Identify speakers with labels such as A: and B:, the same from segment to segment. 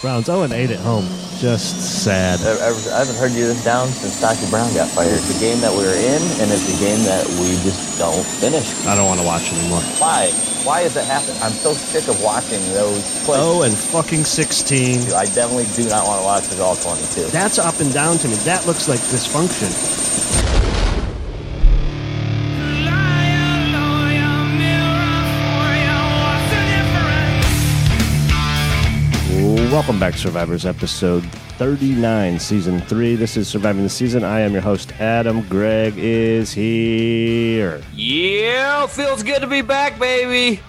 A: Browns 0-8 at home. Just sad.
B: I haven't heard you this down since Dr. Brown got fired. It's a game that we were in, and it's a game that we just don't finish.
A: I don't want to watch anymore.
B: Why? Why does that happen? I'm so sick of watching those plays.
A: 0-16.
B: I definitely do not want to watch it all 22.
A: That's up and down to me. That looks like dysfunction. Welcome back, Survivors, episode 39, season 3. This is Surviving the Season. I am your host, Adam. Greg is here.
C: Yeah, feels good to be back, baby.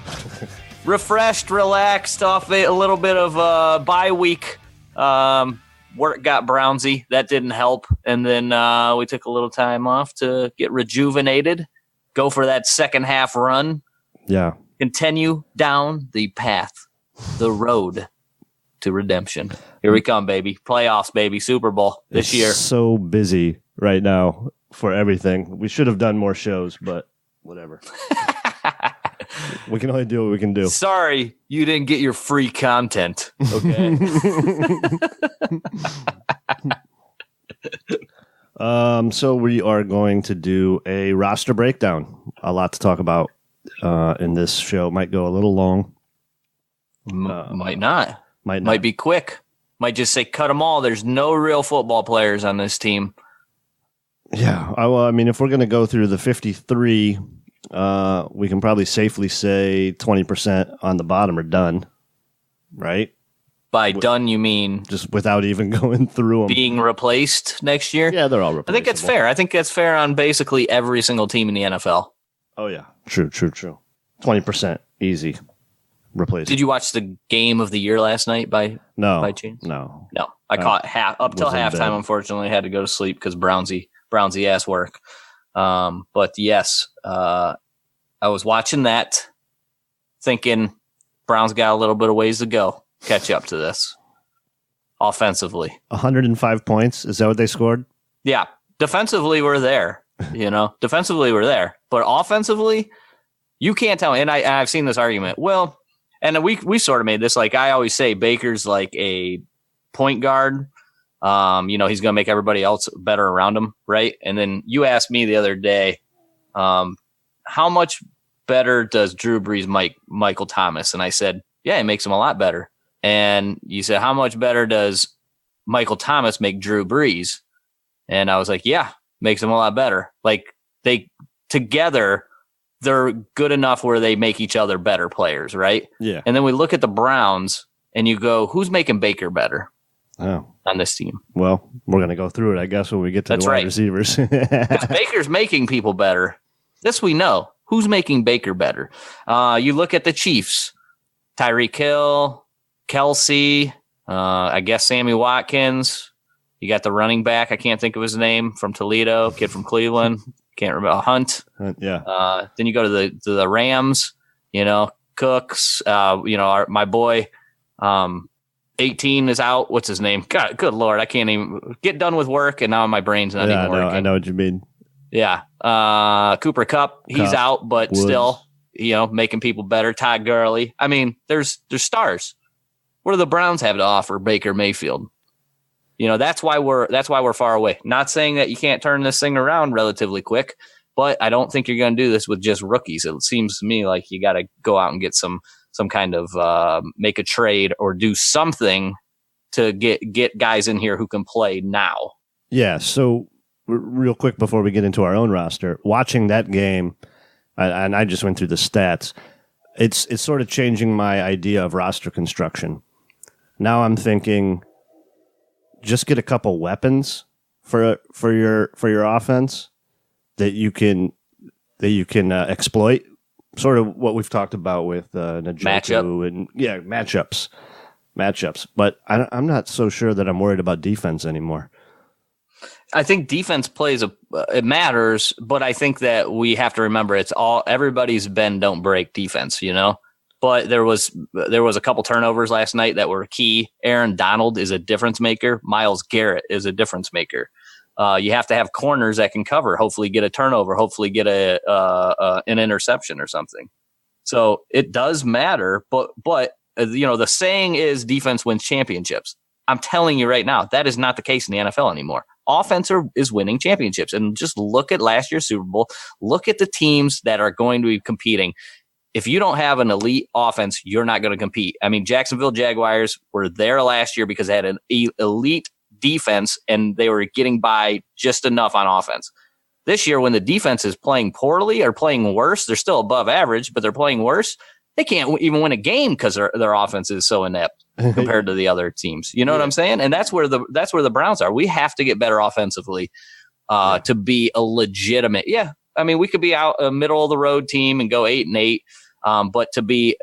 C: Refreshed, relaxed, off a little bit of bye week. Work got Brownsy. That didn't help. And then we took a little time off to get rejuvenated, go for that second half run.
A: Yeah.
C: Continue down the path, the road to redemption. Here we come, baby. Playoffs, baby. Super Bowl this year.
A: So busy right now for everything. We should have done more shows, but whatever. We can only do what we can do.
C: Sorry, you didn't get your free content. Okay.
A: So we are going to do a roster breakdown. A lot to talk about in this show. Might go a little long.
C: Might not.
A: Might
C: be quick. Might just say cut them all. There's no real football players on this team.
A: Yeah. I mean, if we're going to go through the 53, we can probably safely say 20% on the bottom are done, right?
C: By done, you mean
A: just without even going through them.
C: Being replaced next year?
A: Yeah, they're all replaceable.
C: I think that's fair. I think that's fair on basically every single team in the NFL.
A: Oh, yeah. True. 20%. Easy. Replaceable.
C: Did you watch the game of the year last night by chance?
A: No.
C: I caught up till halftime. Unfortunately, I had to go to sleep because Brownsy ass work. But yes, I was watching that, thinking Browns got a little bit of ways to go, catch up to this offensively.
A: 105 points. Is that what they scored?
C: Yeah, defensively we're there. Defensively we're there, but offensively, you can't tell. And I've seen this argument. Well. And we sort of made this, like I always say, Baker's like a point guard. He's going to make everybody else better around him, right? And then you asked me the other day, how much better does Drew Brees Michael Thomas? And I said, yeah, it makes him a lot better. And you said, how much better does Michael Thomas make Drew Brees? And I was like, yeah, makes him a lot better. Like they together, they're good enough where they make each other better players, right?
A: Yeah.
C: And then we look at the Browns and you go, who's making Baker better
A: on
C: this team?
A: Well, we're going to go through it, I guess, when we get to the wide receivers.
C: Because Baker's making people better. This we know. Who's making Baker better? You look at the Chiefs, Tyreek Hill, Kelsey, I guess Sammy Watkins. You got the running back. I can't think of his name, from Toledo, kid from Cleveland. Can't remember. Hunt.
A: Yeah.
C: Then you go to the Rams, Cooks, my boy, 18 is out. What's his name? God, good Lord. I can't even get done with work. And now my brain's not even working.
A: I know what you mean.
C: Yeah. Cooper Kupp, he's out, but Woods. Still, making people better. Todd Gurley. I mean, there's stars. What do the Browns have to offer Baker Mayfield? That's why we're far away. Not saying that you can't turn this thing around relatively quick, but I don't think you're going to do this with just rookies. It seems to me like you got to go out and get some kind of make a trade or do something to get guys in here who can play now.
A: Yeah. So real quick before we get into our own roster, watching that game, and I just went through the stats. It's sort of changing my idea of roster construction. Now I'm thinking, just get a couple weapons for your offense that you can exploit. Sort of what we've talked about with Njoku and matchups. But I'm not so sure that I'm worried about defense anymore.
C: I think defense it matters, but I think that we have to remember everybody's bend don't break defense, But there was a couple turnovers last night that were key. Aaron Donald is a difference maker. Myles Garrett is a difference maker. You have to have corners that can cover, hopefully get a turnover, hopefully get an interception or something. So it does matter, but the saying is defense wins championships. I'm telling you right now, that is not the case in the NFL anymore. Offense is winning championships. And just look at last year's Super Bowl. Look at the teams that are going to be competing. If you don't have an elite offense, you're not going to compete. I mean, Jacksonville Jaguars were there last year because they had an elite defense and they were getting by just enough on offense. This year, when the defense is playing poorly or playing worse, they're still above average, but they're playing worse. They can't even win a game because their offense is so inept compared to the other teams. You know what I'm saying? And that's where the Browns are. We have to get better offensively to be a legitimate. Yeah, I mean, we could be out a middle of the road team and go 8-8, but to be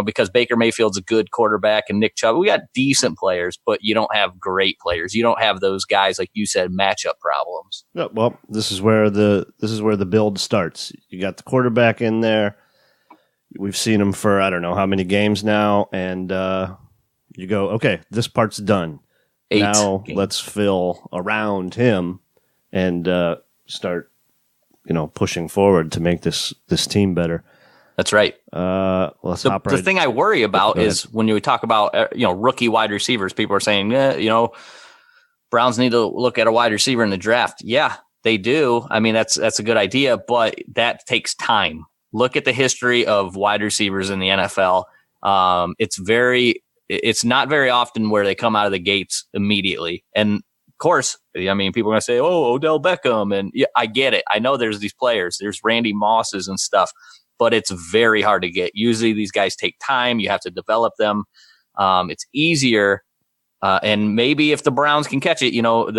C: because Baker Mayfield's a good quarterback and Nick Chubb, we got decent players, but you don't have great players. You don't have those guys like you said, matchup problems.
A: Yeah, well, this is where the build starts. You got the quarterback in there. We've seen him for I don't know how many games now, and you go, okay, this part's done.
C: 8
A: now
C: games.
A: Let's fill around him and start, pushing forward to make this team better.
C: That's right.
A: Let's hop right.
C: The thing I worry about is when we talk about rookie wide receivers, people are saying, Browns need to look at a wide receiver in the draft. Yeah, they do. I mean, that's a good idea, but that takes time. Look at the history of wide receivers in the NFL. It's not very often where they come out of the gates immediately. And of course, I mean, people are going to say, oh, Odell Beckham. And yeah, I get it. I know there's these players. There's Randy Mosses and stuff, but it's very hard to get. Usually these guys take time. You have to develop them. It's easier. And maybe if the Browns can catch it,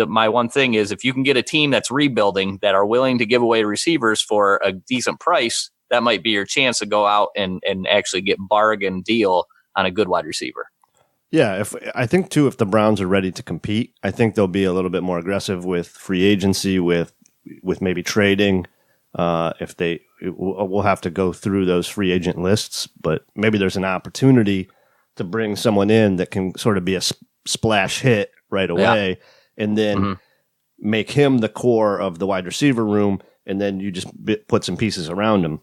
C: my one thing is if you can get a team that's rebuilding that are willing to give away receivers for a decent price, that might be your chance to go out and actually get bargain deal on a good wide receiver.
A: Yeah, I think too, if the Browns are ready to compete, I think they'll be a little bit more aggressive with free agency, with maybe trading. We'll have to go through those free agent lists, but maybe there's an opportunity to bring someone in that can sort of be a splash hit right away, and then make him the core of the wide receiver room, and then you just put some pieces around him.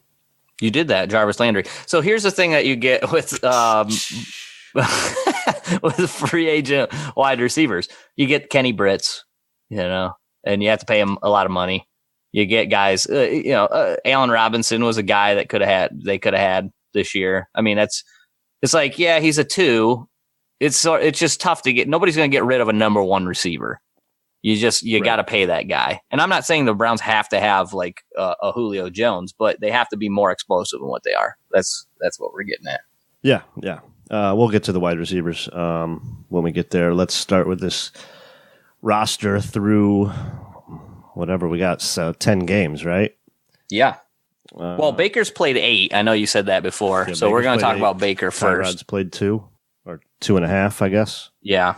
C: You did that, Jarvis Landry. So here's the thing that you get with with free agent wide receivers. You get Kenny Britz, and you have to pay him a lot of money. You get guys, Allen Robinson was a guy that they could have had this year. I mean, it's like, yeah, he's a 2. It's just tough to get. Nobody's going to get rid of a number 1 receiver. You got to pay that guy. And I'm not saying the Browns have to have like a Julio Jones, but they have to be more explosive than what they are. That's what we're getting at.
A: Yeah. We'll get to the wide receivers when we get there. Let's start with this roster through whatever we got. So 10 games, right?
C: Yeah. Well, Baker's played 8. I know you said that before. Yeah, so we're going to talk about Baker first.
A: Tyrod's played 2 or 2.5, I guess.
C: Yeah.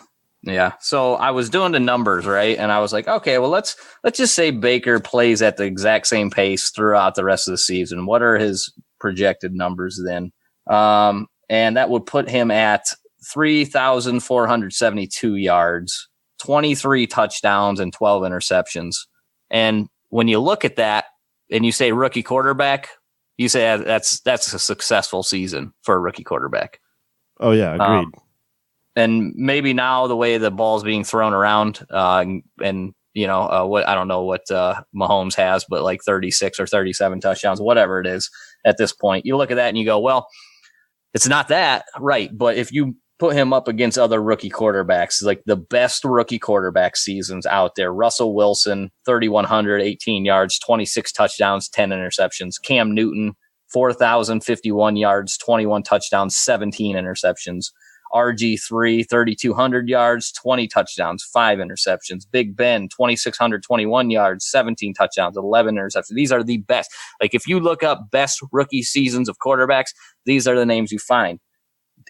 C: So I was doing the numbers, right? And I was like, okay, well, let's just say Baker plays at the exact same pace throughout the rest of the season. What are his projected numbers then? And that would put him at 3,472 yards, 23 touchdowns, and 12 interceptions. And when you look at that and you say rookie quarterback, you say that's a successful season for a rookie quarterback.
A: Oh, yeah, agreed.
C: And maybe now the way the ball's being thrown around, what I don't know what Mahomes has, but like 36 or 37 touchdowns, whatever it is at this point. You look at that and you go, well, it's not that, right? But if you put him up against other rookie quarterbacks, like the best rookie quarterback seasons out there, Russell Wilson, 3,100, 18 yards, 26 touchdowns, 10 interceptions. Cam Newton, 4,051 yards, 21 touchdowns, 17 interceptions. RG3, 3,200 yards, 20 touchdowns, 5 interceptions. Big Ben, 2,621 yards, 17 touchdowns, 11 interceptions. These are the best. Like if you look up best rookie seasons of quarterbacks, these are the names you find.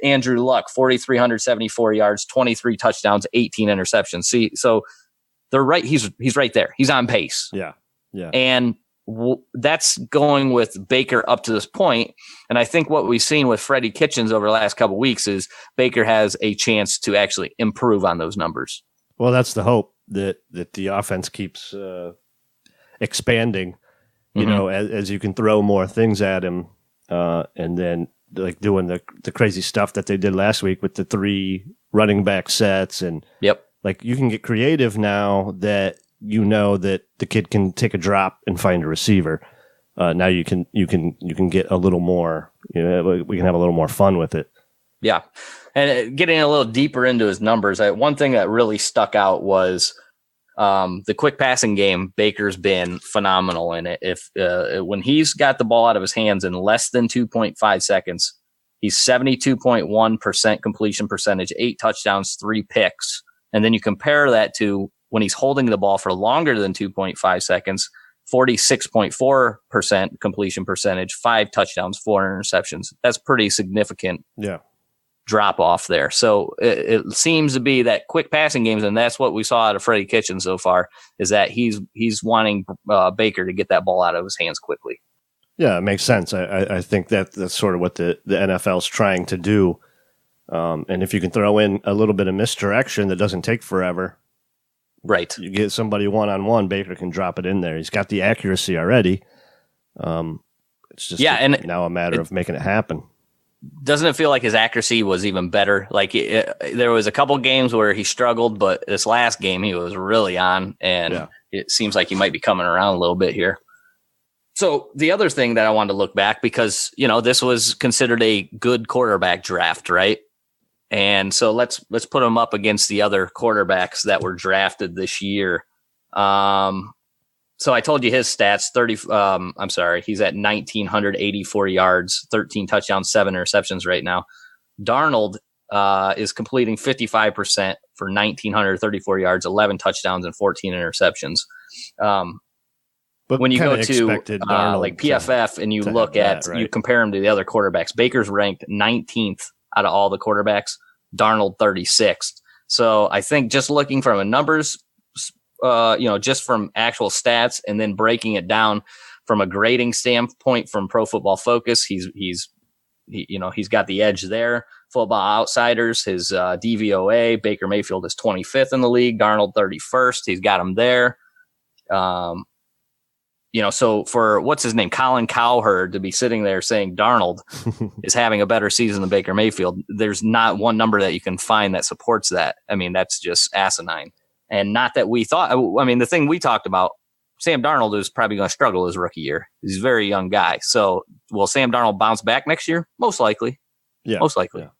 C: Andrew Luck, 4,374 yards, 23 touchdowns, 18 interceptions. See, so they're right. He's right there. He's on pace.
A: Yeah.
C: And that's going with Baker up to this point. And I think what we've seen with Freddie Kitchens over the last couple of weeks is Baker has a chance to actually improve on those numbers.
A: Well, that's the hope that the offense keeps expanding, as you can throw more things at him and then like doing the crazy stuff that they did last week with the 3 running back sets, and
C: Yep.
A: like you can get creative now that you know that the kid can take a drop and find a receiver. Now you can get a little more. We can have a little more fun with it.
C: Yeah. And getting a little deeper into his numbers, one thing that really stuck out was the quick passing game. Baker's been phenomenal in it. If when he's got the ball out of his hands in less than 2.5 seconds, he's 72.1% completion percentage, 8 touchdowns, 3 picks. And then you compare that to when he's holding the ball for longer than 2.5 seconds, 46.4% completion percentage, 5 touchdowns, 4 interceptions. That's pretty significant.
A: Yeah.
C: Drop off there. So it seems to be that quick passing games, and that's what we saw out of Freddie Kitchen so far, is that he's wanting Baker to get that ball out of his hands quickly.
A: Yeah, it makes sense. I think that's sort of what the NFL's trying to do. And if you can throw in a little bit of misdirection that doesn't take forever,
C: right?
A: You get somebody one-on-one, Baker can drop it in there. He's got the accuracy already. It's just now a matter of making it happen.
C: Doesn't it feel like his accuracy was even better? Like there was a couple games where he struggled, but this last game he was really on, and it seems like he might be coming around a little bit here. So the other thing that I wanted to look back, because this was considered a good quarterback draft, right? And so let's put him up against the other quarterbacks that were drafted this year. So I told you his stats, he's at 1,984 yards, 13 touchdowns, 7 interceptions right now. Darnold is completing 55% for 1,934 yards, 11 touchdowns, and 14 interceptions.
A: But
C: when you go to
A: like
C: PFF and you look at, you compare him to the other quarterbacks, Baker's ranked 19th out of all the quarterbacks, Darnold 36th. So I think just looking from a numbers, just from actual stats and then breaking it down from a grading standpoint from Pro Football Focus, he's got the edge there. Football Outsiders, his DVOA, Baker Mayfield is 25th in the league, Darnold 31st. He's got him there. So for what's his name, Colin Cowherd, to be sitting there saying Darnold is having a better season than Baker Mayfield, there's not one number that you can find that supports that. I mean, that's just asinine. And not that we thought, the thing we talked about, Sam Darnold is probably going to struggle his rookie year. He's a very young guy. So will Sam Darnold bounce back next year? Most likely.
A: Yeah.
C: Most likely.
A: Yeah.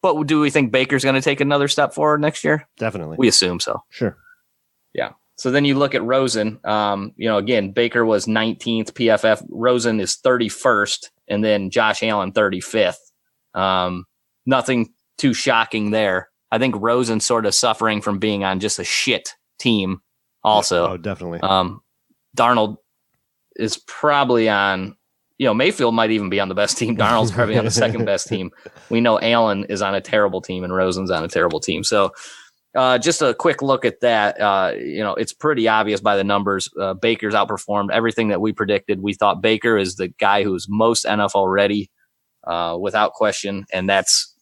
C: But do we think Baker's going to take another step forward next year?
A: Definitely.
C: We assume so.
A: Sure.
C: Yeah. So then you look at Rosen. Again, Baker was 19th PFF. Rosen is 31st, and then Josh Allen 35th. Nothing too shocking there. I think Rosen's sort of suffering from being on just a shit team also.
A: Oh, definitely.
C: Darnold is probably on, Mayfield might even be on the best team. Darnold's probably on the second best team. We know Allen is on a terrible team and Rosen's on a terrible team. So just a quick look at that. It's pretty obvious by the numbers. Baker's outperformed everything that we predicted. We thought Baker is the guy who's most NFL ready without question. And that's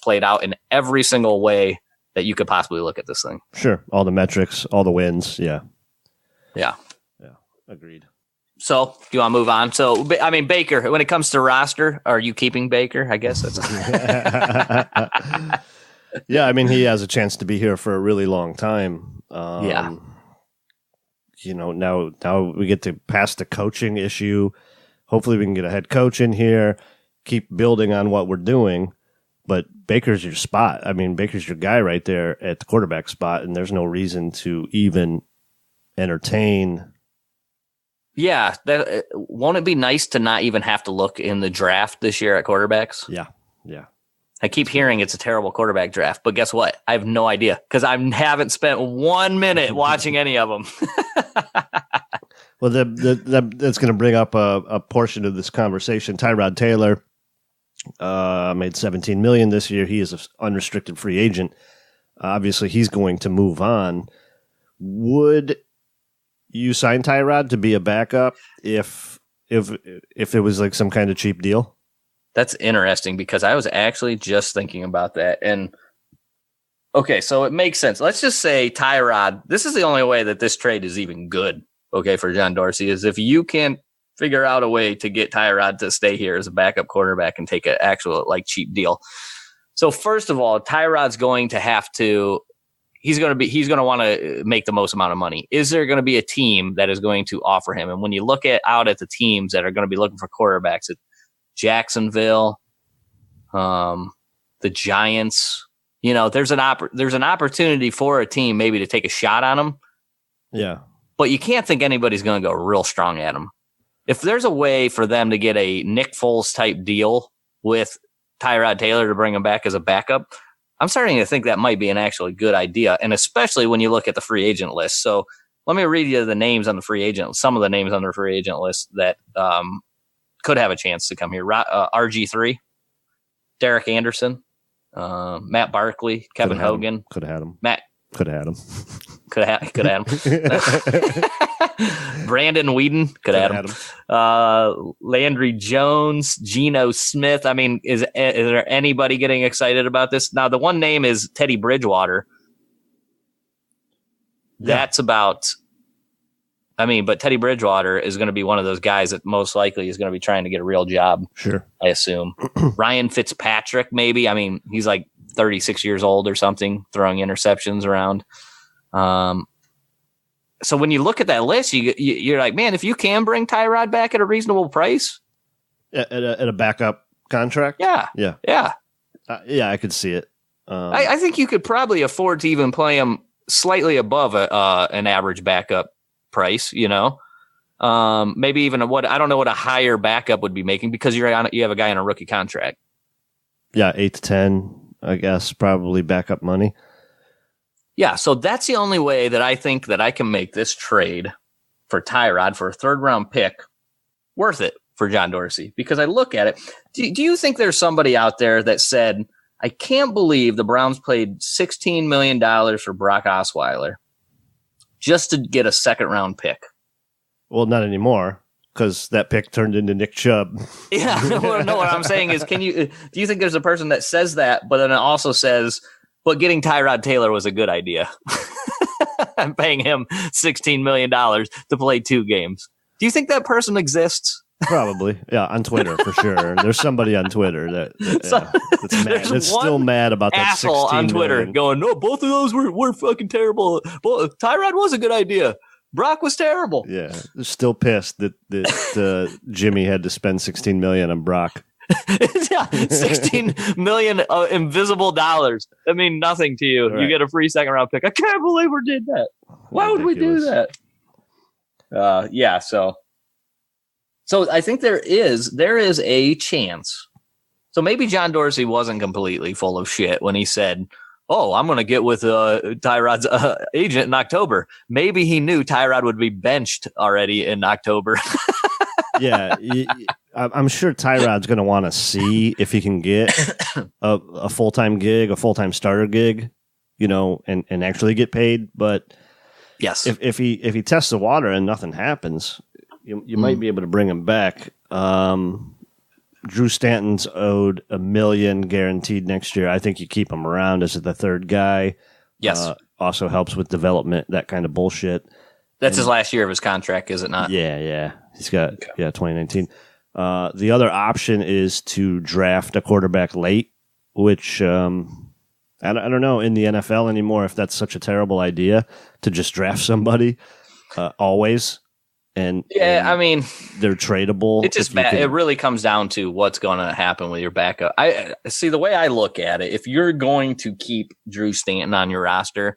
C: played out in every single way that you could possibly look at this thing.
A: Sure. All the metrics, all the wins. Yeah.
C: Yeah.
A: Yeah. Agreed.
C: So do you want to move on? So, Baker, when it comes to roster, are you keeping Baker? I guess that's.
A: Yeah. He has a chance to be here for a really long time.
C: Yeah.
A: Now we get to pass the coaching issue. Hopefully we can get a head coach in here, keep building on what we're doing. But Baker's your spot. Baker's your guy right there at the quarterback spot, and there's no reason to even entertain.
C: Yeah. Won't it be nice to not even have to look in the draft this year at quarterbacks?
A: Yeah. Yeah.
C: I keep hearing it's a terrible quarterback draft, but guess what? I have no idea because I haven't spent 1 minute watching any of them.
A: Well, that's going to bring up a portion of this conversation. Tyrod Taylor made $17 million this year. He is an unrestricted free agent. Obviously, he's going to move on. Would you sign Tyrod to be a backup if it was like some kind of cheap deal?
C: That's interesting because I was actually just thinking about that. And okay, so it makes sense. Let's just say Tyrod, this is the only way that this trade is even good, okay, for John Dorsey, is if you can figure out a way to get Tyrod to stay here as a backup quarterback and take an actual like cheap deal. So first of all, Tyrod's going to have to. He's going to want to make the most amount of money. Is there going to be a team that is going to offer him? And when you look out at the teams that are going to be looking for quarterbacks, it's Jacksonville, the Giants. You know, there's an opportunity for a team maybe to take a shot on him.
A: Yeah,
C: but you can't think anybody's going to go real strong at him. If there's a way for them to get a Nick Foles type deal with Tyrod Taylor to bring him back as a backup, I'm starting to think that might be an actually good idea, and especially when you look at the free agent list. So let me read you the names on the free agent, some of the names on the free agent list that could have a chance to come here. RG3, Derek Anderson, Matt Barkley, Kevin Hogan.
A: Could have had him.
C: Matt.
A: Could have had him.
C: Could have had him. Brandon Whedon could have had him. Landry Jones, Geno Smith. I mean, is there anybody getting excited about this? Now, the one name is Teddy Bridgewater. That's about. I mean, but Teddy Bridgewater is going to be one of those guys that most likely is going to be trying to get a real job.
A: Sure,
C: I assume. Ryan Fitzpatrick, maybe. I mean, he's like 36 years old or something, throwing interceptions around. So when you look at that list, you're like, man, if you can bring Tyrod back at a reasonable price,
A: at a backup contract,
C: yeah,
A: I could see it.
C: I think you could probably afford to even play him slightly above an average backup price. You know, maybe even I don't know what a higher backup would be making because you have a guy on a rookie contract.
A: Yeah, 8 to 10, I guess, probably backup money.
C: Yeah, so that's the only way that I think that I can make this trade for Tyrod for a third-round pick worth it for John Dorsey. Because I look at it, do you think there's somebody out there that said, I can't believe the Browns paid $16 million for Brock Osweiler just to get a second-round pick?
A: Well, not anymore, because that pick turned into Nick Chubb.
C: Yeah, no, what I'm saying is, do you think there's a person that says that, but then it also says, but getting Tyrod Taylor was a good idea. I'm paying him $16 million to play 2 games. Do you think that person exists?
A: Probably. Yeah, on Twitter for sure. There's somebody on Twitter that's mad. That's still mad about that
C: asshole on Twitter million. Going, no, both of those were fucking terrible. Tyrod was a good idea. Brock was terrible.
A: Yeah, they're still pissed that Jimmy had to spend $16 million on Brock.
C: Yeah, $16 million invisible dollars. That mean nothing to you. Right. You get a free second round pick. I can't believe we did that. Why would we do that? Yeah. So I think there is a chance. So maybe John Dorsey wasn't completely full of shit when he said, "Oh, I'm going to get with Tyrod's agent in October." Maybe he knew Tyrod would be benched already in October.
A: Yeah. I'm sure Tyrod's going to want to see if he can get a full-time gig, a full-time starter gig, you know, and actually get paid. But
C: yes,
A: if he tests the water and nothing happens, you might be able to bring him back. Drew Stanton's owed $1 million guaranteed next year. I think you keep him around as the third guy.
C: Yes,
A: also helps with development, that kind of bullshit.
C: That's his last year of his contract, is it not?
A: Yeah. He's got 2019. The other option is to draft a quarterback late, which I don't know in the NFL anymore if that's such a terrible idea to just draft somebody always. And
C: I mean,
A: they're tradable.
C: It's just bad. It really comes down to what's going to happen with your backup. I see the way I look at it. If you're going to keep Drew Stanton on your roster,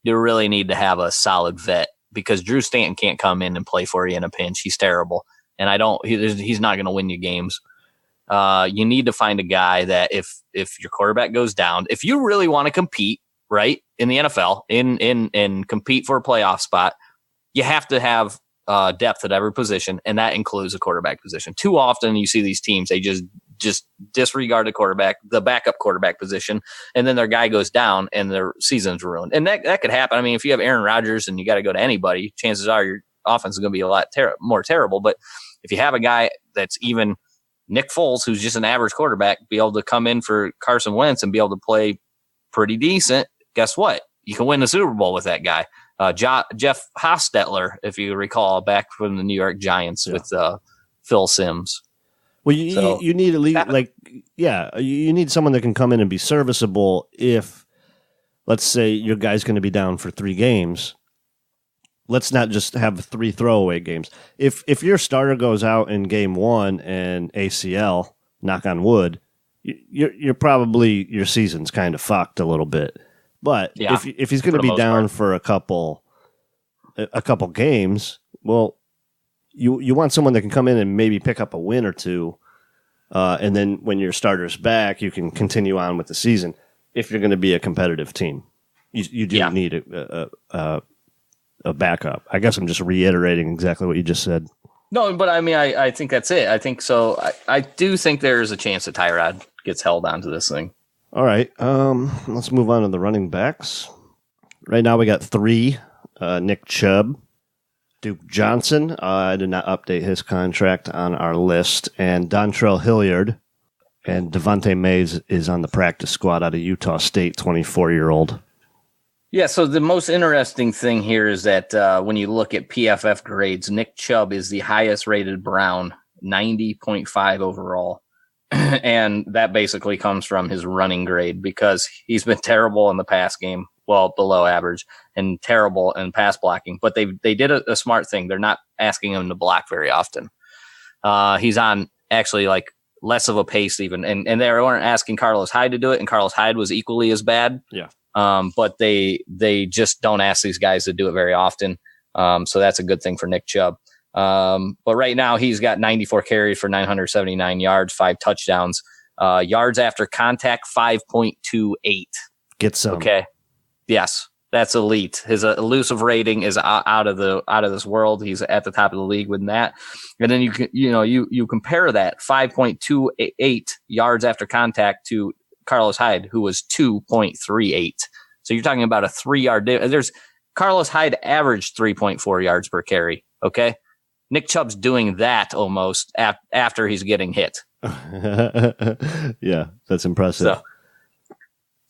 C: you really need to have a solid vet because Drew Stanton can't come in and play for you in a pinch. He's terrible. And he's not going to win you games. You need to find a guy that if your quarterback goes down, if you really want to compete, right, in the NFL, in compete for a playoff spot, you have to have depth at every position, and that includes a quarterback position. Too often you see these teams, they just disregard the backup quarterback position, and then their guy goes down and their season's ruined. And that could happen. I mean, if you have Aaron Rodgers and you got to go to anybody, chances are your offense is going to be a lot more terrible. But if you have a guy that's even Nick Foles, who's just an average quarterback, be able to come in for Carson Wentz and be able to play pretty decent, guess what? You can win the Super Bowl with that guy. Jeff Hostetler, if you recall, back from the New York Giants with Phil Simms.
A: Well, you need at least you need someone that can come in and be serviceable if, let's say, your guy's going to be down for 3 games. Let's not just have 3 throwaway games. If your starter goes out in game 1 and ACL, knock on wood, you're probably, your season's kind of fucked a little bit. But if he's going to be down for a couple games, well, you want someone that can come in and maybe pick up a win or 2, and then when your starter's back, you can continue on with the season. If you're going to be a competitive team, you do need a backup. I guess I'm just reiterating exactly what you just said.
C: No, but I mean, I think that's it. I think so. I do think there's a chance that Tyrod gets held onto this thing.
A: All right. Let's move on to the running backs. Right now we got 3. Nick Chubb, Duke Johnson. I did not update his contract on our list. And Dontrell Hilliard. And Devontae Mays is on the practice squad out of Utah State, 24-year-old.
C: Yeah, so the most interesting thing here is that when you look at PFF grades, Nick Chubb is the highest rated Brown, 90.5 overall. And that basically comes from his running grade because he's been terrible in the pass game, well, below average, and terrible in pass blocking. But they did a smart thing. They're not asking him to block very often. He's on actually like less of a pace even. And they weren't asking Carlos Hyde to do it, and Carlos Hyde was equally as bad.
A: Yeah.
C: But they just don't ask these guys to do it very often. So that's a good thing for Nick Chubb. But right now he's got 94 carries for 979 yards, 5 touchdowns, yards after contact, 5.28.
A: Get some.
C: Okay. Yes. That's elite. His elusive rating is out of this world. He's at the top of the league with that. And then you compare that 5.28 yards after contact to Carlos Hyde, who was 2.38. So you're talking about a 3-yard difference. Carlos Hyde averaged 3.4 yards per carry. Okay. Nick Chubb's doing that almost after he's getting hit.
A: Yeah, that's impressive.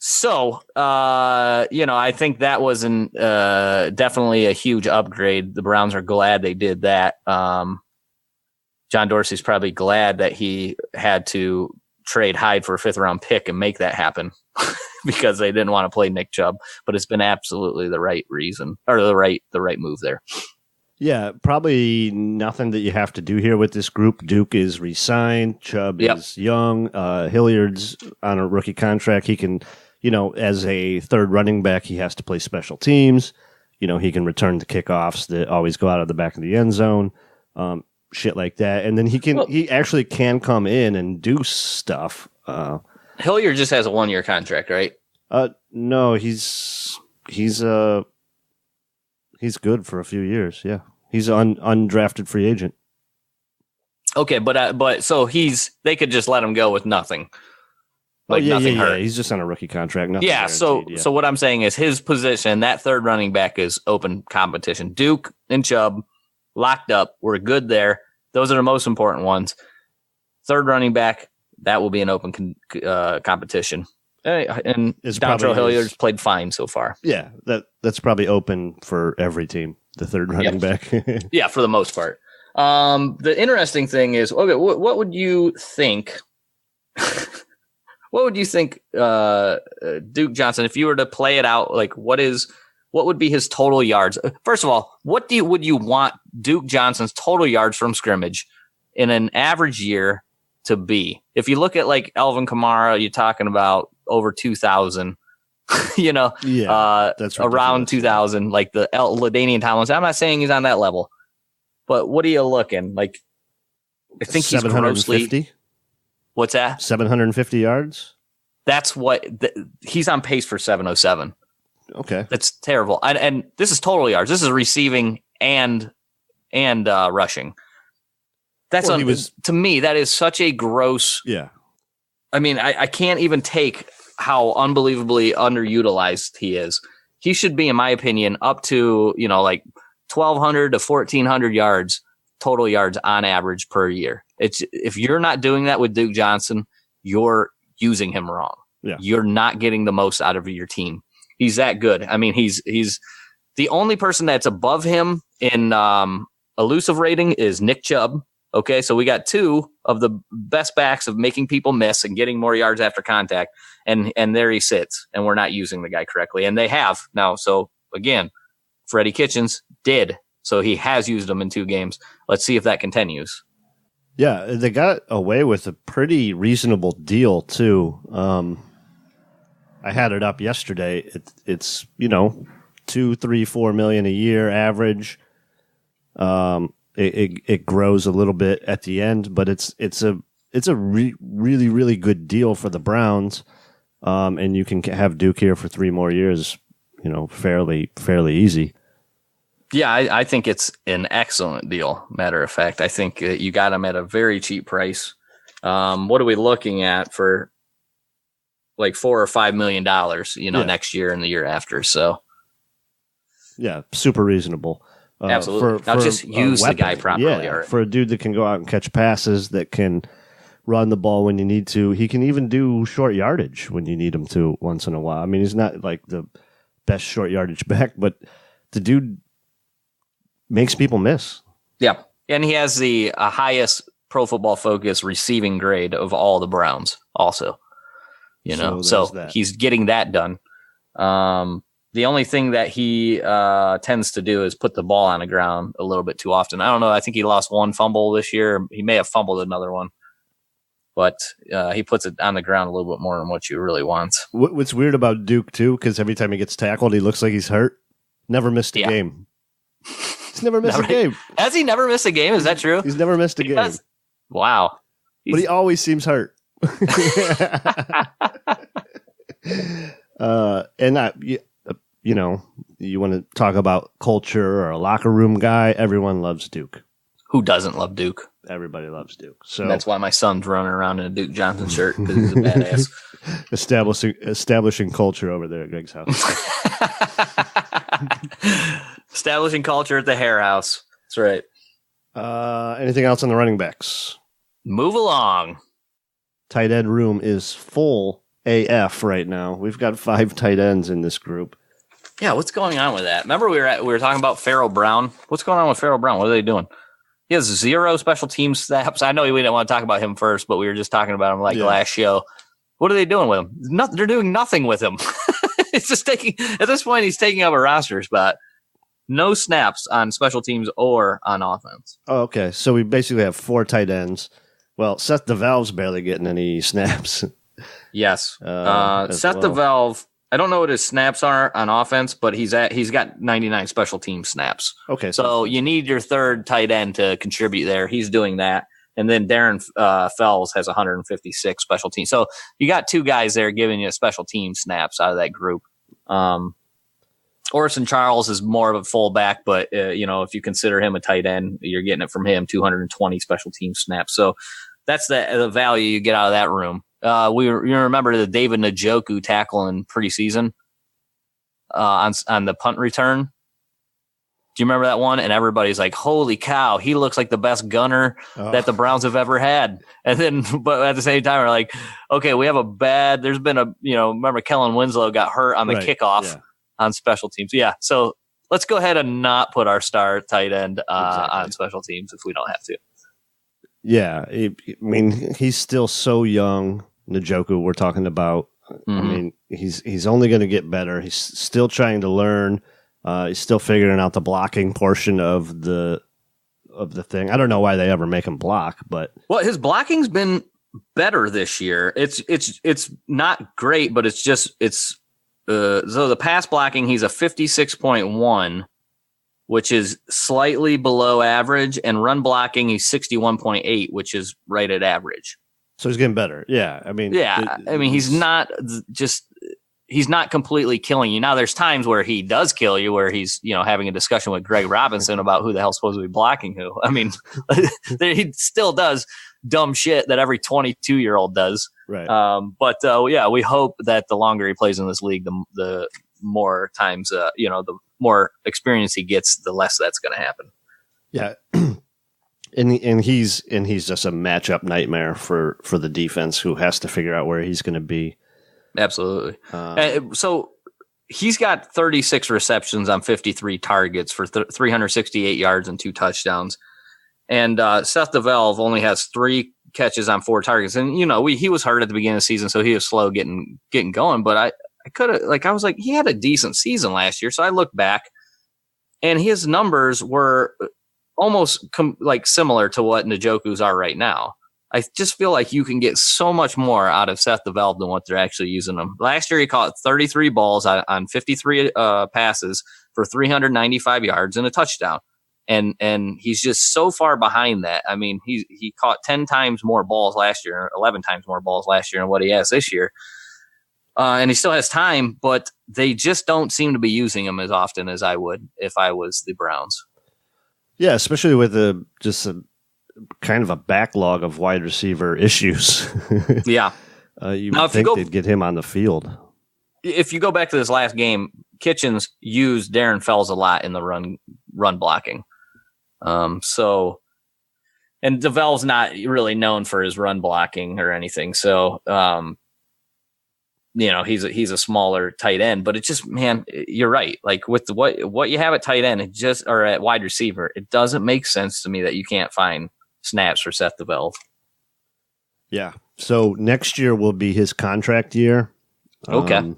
C: So I think that was definitely a huge upgrade. The Browns are glad they did that. John Dorsey's probably glad that he had to trade Hyde for a 5th-round pick and make that happen because they didn't want to play Nick Chubb. But it's been absolutely the right reason, or the right move there.
A: Yeah, probably nothing that you have to do here with this group. Duke is re-signed. Chubb is young. Hilliard's on a rookie contract. He can, as a 3rd running back, he has to play special teams. He can return the kickoffs that always go out of the back of the end zone, shit like that. And then he actually can come in and do stuff.
C: Hilliard just has a 1-year contract, right?
A: No, he's good for a few years. Yeah. He's an undrafted free agent.
C: Okay, but so they could just let him go with nothing. Nothing hurt.
A: He's just on a rookie contract. Nothing
C: so what I'm saying is his position, that 3rd running back, is open competition. Duke and Chubb locked up. We're good there. Those are the most important ones. 3rd running back, that will be an open competition. And Dontrell Hilliard's played fine so far.
A: Yeah, that's probably open for every team, the 3rd running back.
C: Yeah, for the most part. The interesting thing is, okay, what would you think? What would you think, Duke Johnson, if you were to play it out? Like, what would be his total yards? First of all, would you want Duke Johnson's total yards from scrimmage in an average year to be? If you look at like Alvin Kamara, you're talking about over 2,000. That's around 2,000. Like the LaDainian Tomlinson. I'm not saying he's on that level, but what are you looking like? I think he's
A: 750.
C: What's that?
A: 750 yards.
C: That's what he's on pace for 707.
A: Okay,
C: that's terrible. And this is total yards. This is receiving and rushing. That's to me that is such a gross.
A: Yeah.
C: I mean, I can't even take how unbelievably underutilized he is. He should be, in my opinion, up to, like 1,200 to 1,400 yards, total yards on average per year. If you're not doing that with Duke Johnson, you're using him wrong.
A: Yeah.
C: You're not getting the most out of your team. He's that good. I mean, he's the only person that's above him in elusive rating is Nick Chubb. Okay, so we got two of the best backs of making people miss and getting more yards after contact, and there he sits, and we're not using the guy correctly, and they have now. So again, Freddie Kitchens did, so he has used them in 2 games. Let's see if that continues.
A: Yeah, they got away with a pretty reasonable deal too. I had it up yesterday. It's $2, $3, $4 million a year average. It grows a little bit at the end, but it's a really, really good deal for the Browns. And you can have Duke here for 3 more years, fairly easy.
C: Yeah, I think it's an excellent deal. Matter of fact, I think you got him at a very cheap price. What are we looking at for like $4 or $5 million, next year and the year after? So
A: yeah, super reasonable.
C: Absolutely. Now just use the guy properly.
A: Yeah, for a dude that can go out and catch passes, that can run the ball when you need to. He can even do short yardage when you need him to once in a while. I mean, he's not like the best short yardage back, but the dude makes people miss.
C: Yeah. And he has the highest Pro Football Focus receiving grade of all the Browns also. So he's getting that done. The only thing that he tends to do is put the ball on the ground a little bit too often. I don't know. I think he lost 1 fumble this year. He may have fumbled another one, but he puts it on the ground a little bit more than what you really want.
A: What's weird about Duke too, because every time he gets tackled, he looks like he's hurt. Never missed a game. He's never missed a game.
C: Has he never missed a game? Is that true?
A: He's never missed a game.
C: Wow.
A: But he always seems hurt. You want to talk about culture or a locker room guy, everyone loves Duke.
C: Who doesn't love Duke?
A: Everybody loves Duke. So
C: that's why my son's running around in a Duke Johnson shirt, because he's a badass.
A: Establishing culture over there at Greg's house.
C: Establishing culture at the Hare House. That's right.
A: Anything else on the running backs?
C: Move along.
A: Tight end room is full AF right now. We've got 5 tight ends in this group.
C: Yeah, what's going on with that? Remember we were talking about Pharaoh Brown? What's going on with Pharaoh Brown? What are they doing? He has 0 special team snaps. I know we didn't want to talk about him first, but we were just talking about him last show. What are they doing with him? They're doing nothing with him. It's just at this point, he's taking up a roster spot. No snaps on special teams or on offense.
A: Oh, okay. So we basically have 4 tight ends. Well, Seth DeValve's barely getting any snaps.
C: Yes. Seth DeValve, I don't know what his snaps are on offense, but he's got 99 special team snaps.
A: Okay.
C: So you need your 3rd tight end to contribute there. He's doing that. And then Darren Fells has 156 special teams. So you got 2 guys there giving you special team snaps out of that group. Orson Charles is more of a fullback, but if you consider him a tight end, you're getting it from him, 220 special team snaps. So that's the value you get out of that room. You remember the David Njoku tackle in preseason on the punt return? Do you remember that one? And everybody's like, holy cow, he looks like the best gunner that the Browns have ever had. And then, but at the same time, we're like, okay, we have there's been remember Kellen Winslow got hurt on the kickoff on special teams. Yeah. So let's go ahead and not put our star tight end on special teams if we don't have to.
A: Yeah. He's still so young. Njoku we're talking about. Mm-hmm. I mean, he's only going to get better. He's still trying to learn. He's still figuring out the blocking portion of the thing. I don't know why they ever make him block, but
C: his blocking's been better this year. It's not great, but so the pass blocking, he's a 56.1, which is slightly below average, and run blocking, he's 61.8, which is right at average.
A: So he's getting better. Yeah.
C: He's not completely killing you. Now there's times where he does kill you, where he's, having a discussion with Greg Robinson about who the hell's supposed to be blocking who. I mean, he still does dumb shit that every 22-year-old does.
A: Right.
C: But we hope that the longer he plays in this league, the more times, the more experience he gets, the less that's going to happen.
A: Yeah. And he's just a matchup nightmare for the defense, who has to figure out where he's going to be.
C: Absolutely. So he's got 36 receptions on 53 targets for 368 yards and 2 touchdowns. And Seth DeValve only has 3 catches on 4 targets. And, he was hurt at the beginning of the season, so he was slow getting going. But I could have, I was like, he had a decent season last year. So I looked back, and his numbers were almost similar to what Njoku's are right now. I just feel like you can get so much more out of Seth DeValve than what they're actually using him. Last year, he caught 33 balls on 53 passes for 395 yards and a touchdown. And he's just so far behind that. I mean, he caught 10 times more balls last year, 11 times more balls last year than what he has this year. And he still has time, but they just don't seem to be using him as often as I would if I was the Browns.
A: Yeah, especially with just a kind of a backlog of wide receiver issues.
C: Yeah.
A: You would think they'd get him on the field.
C: If you go back to this last game, Kitchens used Darren Fells a lot in the run blocking. And DeValve's not really known for his run blocking or anything. So, he's a smaller tight end, but it just, man, you're right. Like with what you have at tight end, or at wide receiver, it doesn't make sense to me that you can't find snaps for Seth DeValve.
A: Yeah. So next year will be his contract year.
C: Okay.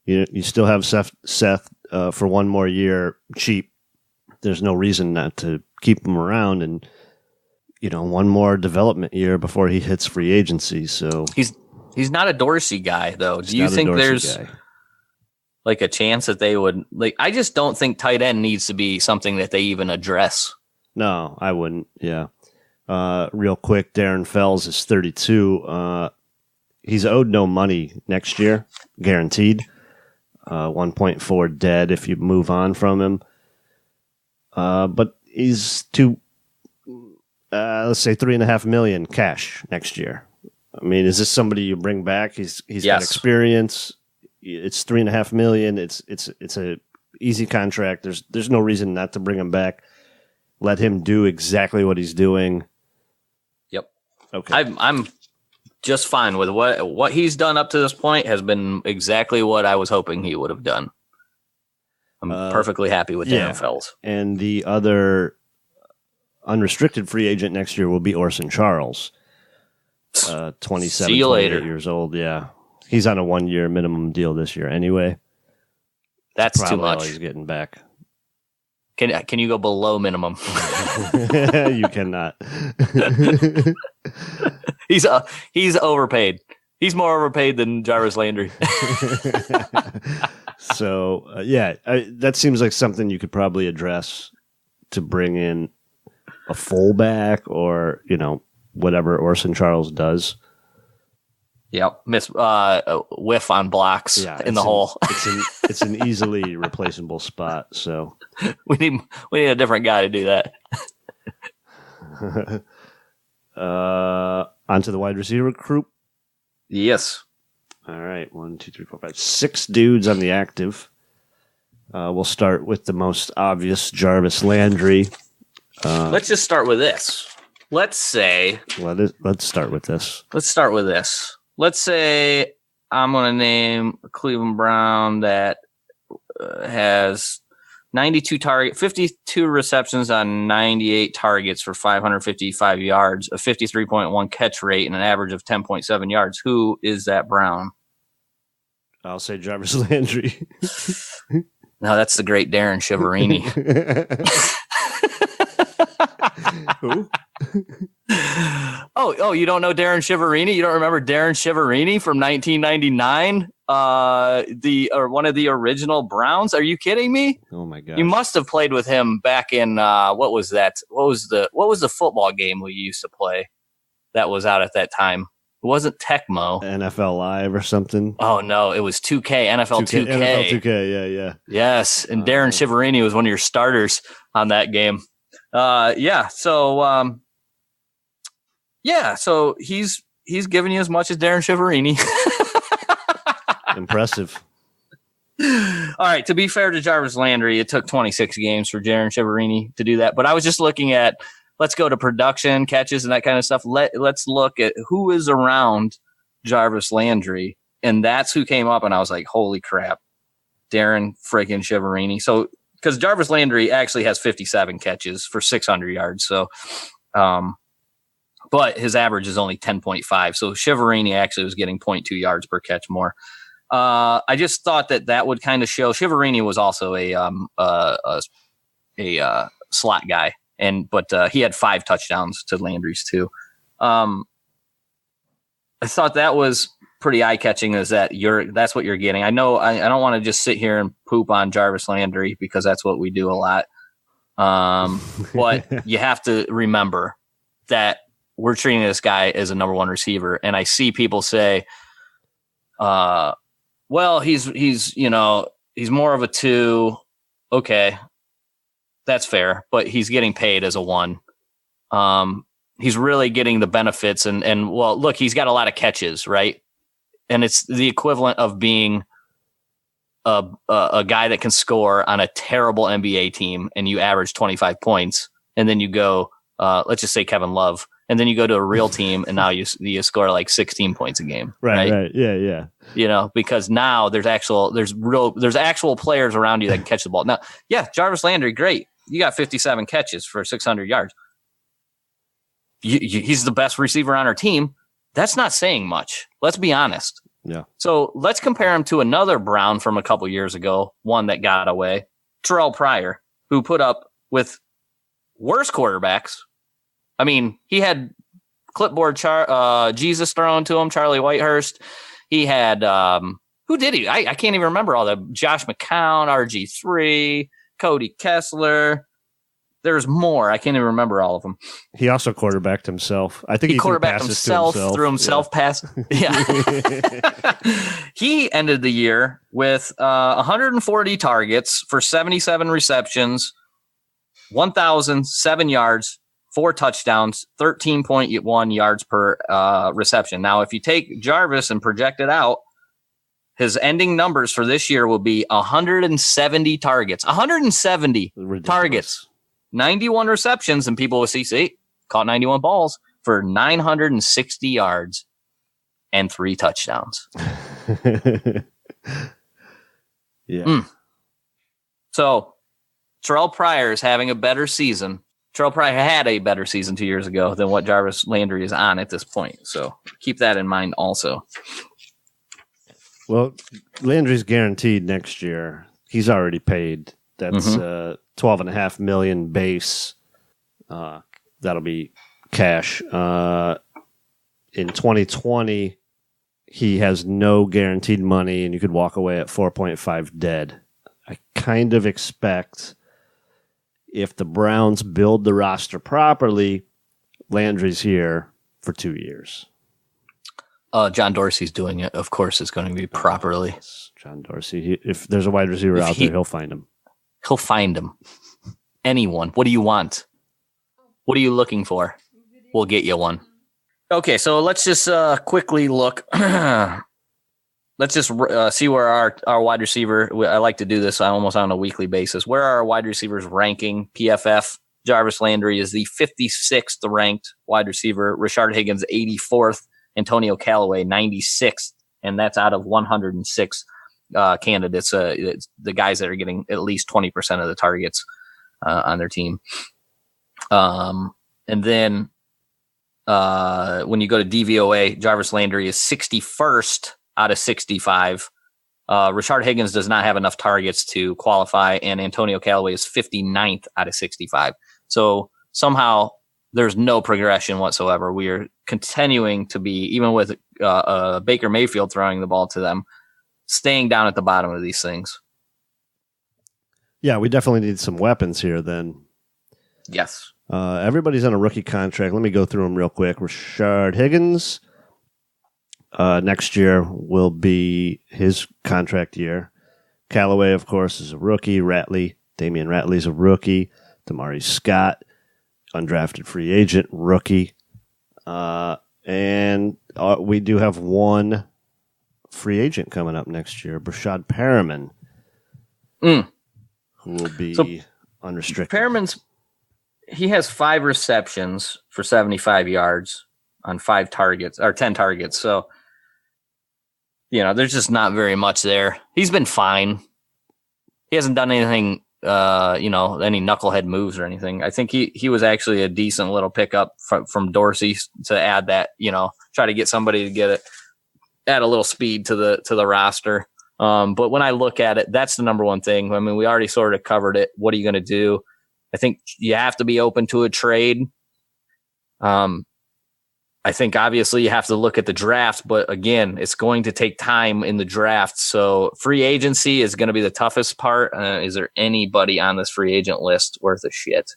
A: You still have Seth for one more year cheap. There's no reason not to keep him around, and one more development year before he hits free agency. So
C: he's not a Dorsey guy, though. Do you think there's like a chance that they would I just don't think tight end needs to be something that they even address.
A: No, I wouldn't. Yeah. Real quick, Darren Fells is 32. He's owed no money next year, guaranteed. 1.4 dead if you move on from him. But he's let's say $3.5 million cash next year. I mean, is this somebody you bring back? He's got experience. It's $3.5 million. It's a easy contract. There's no reason not to bring him back. Let him do exactly what he's doing.
C: Yep.
A: Okay.
C: I'm just fine with what he's done up to this point. Has been exactly what I was hoping he would have done. I'm perfectly happy with Darren Fells.
A: And the other unrestricted free agent next year will be Orson Charles. 27,
C: See you
A: 28
C: later.
A: years old. Yeah. He's on a 1-year minimum deal this year anyway.
C: That's too
A: probably
C: much.
A: All he's getting back.
C: Can you go below minimum?
A: You cannot.
C: He's overpaid. He's more overpaid than Jarvis Landry.
A: So that seems like something you could probably address to bring in a fullback or whatever Orson Charles does.
C: Yep, whiff on blocks in the hole.
A: It's an easily replaceable spot. So
C: we need a different guy to do that.
A: Onto the wide receiver group.
C: Yes.
A: All right, 1, 2, 3, 4, 5, 6 dudes on the active. We'll start with the most obvious, Jarvis Landry.
C: Let's just start with this. Let's say.
A: Let's start with this.
C: Let's say I'm going to name a Cleveland Brown that has 52 receptions on 98 targets for 555 yards, a 53.1 catch rate, and an average of 10.7 yards. Who is that Brown?
A: I'll say Jarvis Landry.
C: No, that's the great Darren Chiaverini.
A: Who?
C: Oh, you don't know Darren Chiaverini? You don't remember Darren Chiaverini from 1999? One of the original Browns? Are you kidding me?
A: Oh my god!
C: You must have played with him back in what was that? What was the football game we used to play that was out at that time? It wasn't Tecmo.
A: NFL Live or something.
C: Oh no, it was 2K, NFL 2K.
A: NFL 2K, yeah.
C: Yes, and Darren Chiaverini was one of your starters on that game. So he's giving you as much as Darren Chiaverini.
A: Impressive.
C: All right. To be fair to Jarvis Landry, it took 26 games for Darren Chiaverini to do that. But I was just looking at, let's go to production, catches, and that kind of stuff. Let's look at who is around Jarvis Landry, and that's who came up. And I was like, holy crap, Darren friggin' Chiaverini. So because Jarvis Landry actually has 57 catches for 600 yards. So, but his average is only 10.5. So Shiverini actually was getting 0.2 yards per catch more. I just thought that would kind of show. Shiverini was also a slot guy, but he had 5 touchdowns to Landry's 2. I thought that was pretty eye catching. Is that's what you're getting? I know I don't want to just sit here and poop on Jarvis Landry because that's what we do a lot. But you have to remember that we're treating this guy as a number 1 receiver, and I see people say, well, he's more of a 2. Okay, that's fair, but he's getting paid as a 1. He's really getting the benefits, and well, look, he's got a lot of catches, right? And it's the equivalent of being a guy that can score on a terrible NBA team, and you average 25 points, and then you go, let's just say Kevin Love, and then you go to a real team, and now you score like 16 points a game.
A: Right. Yeah.
C: Because now there's actual players around you that can catch the ball. Now, yeah, Jarvis Landry, great. You got 57 catches for 600 yards. He's the best receiver on our team. That's not saying much. Let's be honest.
A: Yeah.
C: So let's compare him to another Brown from a couple years ago, one that got away, Terrell Pryor, who put up with worse quarterbacks. I mean, he had clipboard Jesus thrown to him, Charlie Whitehurst. He had, who did he? I can't even remember all the Josh McCown, RG3, Cody Kessler. There's more. I can't even remember all of them.
A: He also quarterbacked himself. I think
C: he quarterbacked himself, threw himself pass. Yeah. He ended the year with 140 targets for 77 receptions, 1,007 yards, 4 touchdowns, 13.1 yards per reception. Now, if you take Jarvis and project it out, his ending numbers for this year will be 170 targets. 170 targets. 91 receptions, and people will see, caught 91 balls for 960 yards and 3 touchdowns.
A: Yeah.
C: So Terrell Pryor is having a better season. Terrell Pryor had a better season 2 years ago than what Jarvis Landry is on at this point. So keep that in mind also.
A: Well, Landry's guaranteed next year. He's already paid. That's $12.5 million base. That'll be cash. In 2020, he has no guaranteed money, and you could walk away at 4.5 dead. I kind of expect if the Browns build the roster properly, Landry's here for 2 years.
C: John Dorsey's doing it. Of course, it's going to be properly.
A: Yes, John Dorsey. If there's a wide receiver out there, he'll find him.
C: He'll find him. Anyone. What do you want? What are you looking for? We'll get you one. Okay, so let's just quickly look. Let's just see where our wide receiver. I like to do this almost on a weekly basis. Where are our wide receivers ranking? PFF. Jarvis Landry is the 56th ranked wide receiver. Rashard Higgins 84th. Antonio Callaway 96th, and that's out of 106 candidates. It's the guys that are getting at least 20% of the targets on their team. And then when you go to DVOA, Jarvis Landry is 61st out of 65. Rashard Higgins does not have enough targets to qualify, and Antonio Callaway is 59th out of 65. So somehow there's no progression whatsoever. We are continuing to be, even with Baker Mayfield throwing the ball to them, staying down at the bottom of these things.
A: Yeah, we definitely need some weapons here then.
C: Yes.
A: Everybody's on a rookie contract. Let me go through them real quick. Rashard Higgins, next year will be his contract year. Callaway, of course, is a rookie. Damian Ratley's a rookie. Damari Scott, undrafted free agent, rookie. And we do have one free agent coming up next year, Brashad Perriman, who will be unrestricted.
C: Perriman's, he has 5 receptions for 75 yards on 5 targets, or 10 targets. So, there's just not very much there. He's been fine. He hasn't done anything any knucklehead moves or anything. I think he was actually a decent little pickup from Dorsey to add that, try to get somebody to add a little speed to the roster. But when I look at it, that's the number one thing. I mean, we already sort of covered it. What are you going to do? I think you have to be open to a trade. I think obviously you have to look at the draft, but again, it's going to take time in the draft. So free agency is going to be the toughest part. Is there anybody on this free agent list worth a shit?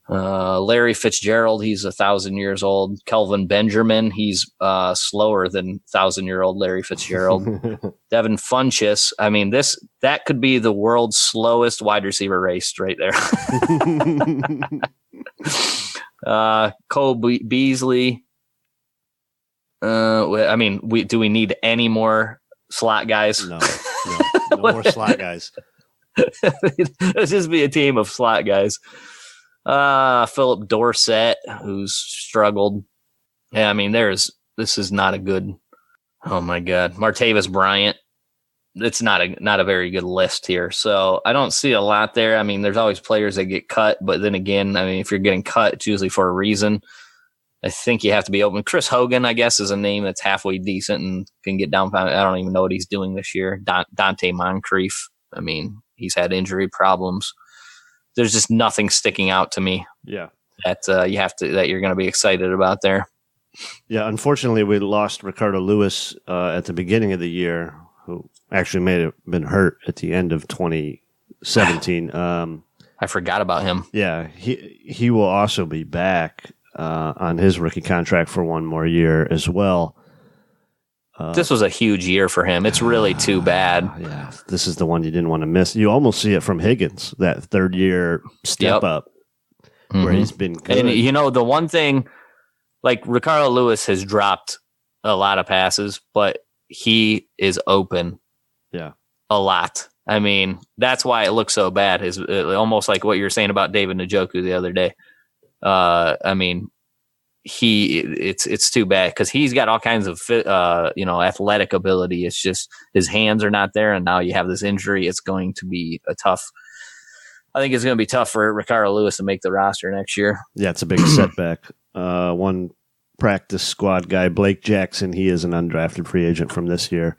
C: Larry Fitzgerald, he's 1,000 years old. Kelvin Benjamin, he's slower than 1,000-year-old Larry Fitzgerald. Devin Funchess, I mean, that could be the world's slowest wide receiver race right there. Cole Beasley. I mean, do we need any more slot guys?
A: No more slot guys.
C: Let's just be a team of slot guys. Philip Dorsett, who's struggled. Yeah, I mean, this is not a good. Oh my God, Martavis Bryant. It's not a very good list here. So I don't see a lot there. I mean, there's always players that get cut, but then again, I mean, if you're getting cut, it's usually for a reason. I think you have to be open. Chris Hogan, I guess, is a name that's halfway decent and can get down. I don't even know what he's doing this year. Dante Moncrief. I mean, he's had injury problems. There's just nothing sticking out to me.
A: Yeah,
C: that you're going to be excited about there.
A: Yeah, unfortunately, we lost Ricardo Lewis at the beginning of the year, who actually may have been hurt at the end of 2017.
C: I forgot about him.
A: Yeah, he will also be back on his rookie contract for one more year as well.
C: This was a huge year for him. It's really too bad.
A: Yeah, this is the one you didn't want to miss. You almost see it from Higgins, that third year step up where he's been good.
C: And, the one thing, like Ricardo Lewis has dropped a lot of passes, but he is open a lot. I mean, that's why it looks so bad. Is almost like what you were saying about David Njoku the other day. I mean, it's too bad because he's got all kinds of athletic ability. It's just his hands are not there, and now you have this injury. It's going to be I think it's going to be tough for Ricardo Lewis to make the roster next year.
A: Yeah, it's a big setback. One practice squad guy, Blake Jackson, he is an undrafted free agent from this year.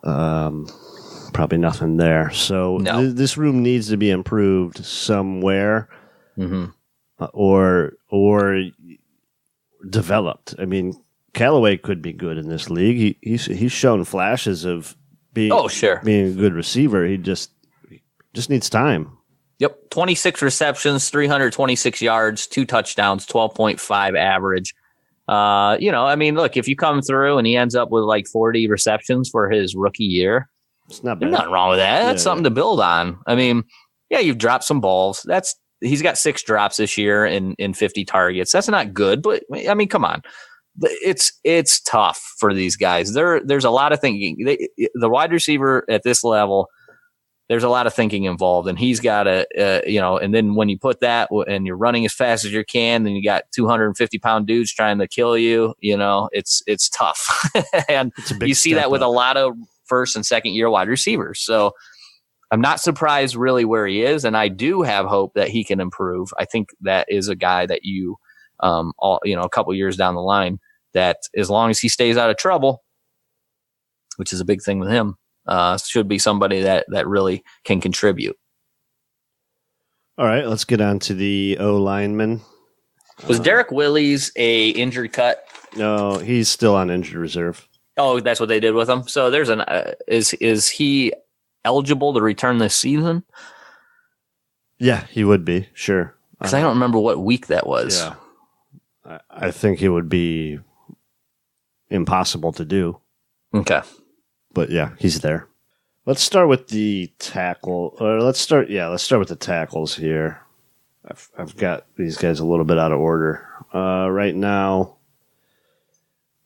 A: Probably nothing there. So this room needs to be improved somewhere. Or developed. I mean, Callaway could be good in this league. He's shown flashes of being being a good receiver. He just needs time.
C: Yep, 26 receptions, 326 yards, 2 touchdowns, 12.5 average. I mean, look, if you come through and he ends up with like 40 receptions for his rookie year,
A: it's not bad.
C: There's nothing wrong with that. That's something to build on. I mean, yeah, you've dropped some balls. He's got 6 drops this year in 50 targets. That's not good, but I mean, come on. It's tough for these guys. There's a lot of thinking. The wide receiver at this level, there's a lot of thinking involved, and he's got and then when you put that and you're running as fast as you can, then you got 250-pound dudes trying to kill you, it's tough. And you see that with a lot of first and second year wide receivers. So I'm not surprised really where he is, and I do have hope that he can improve. I think that is a guy that a couple years down the line, that as long as he stays out of trouble, which is a big thing with him, should be somebody that really can contribute.
A: All right, let's get on to the O-lineman.
C: Was Derek Willis a injured cut?
A: No, he's still on injured reserve.
C: Oh, that's what they did with him. So there's is he eligible to return this season?
A: Yeah, he would be, sure.
C: Because I don't remember what week that was.
A: Yeah, I think it would be impossible to do.
C: Okay.
A: But yeah, he's there. Let's start with the tackle. Or let's start with the tackles here. I've got these guys a little bit out of order. Right now,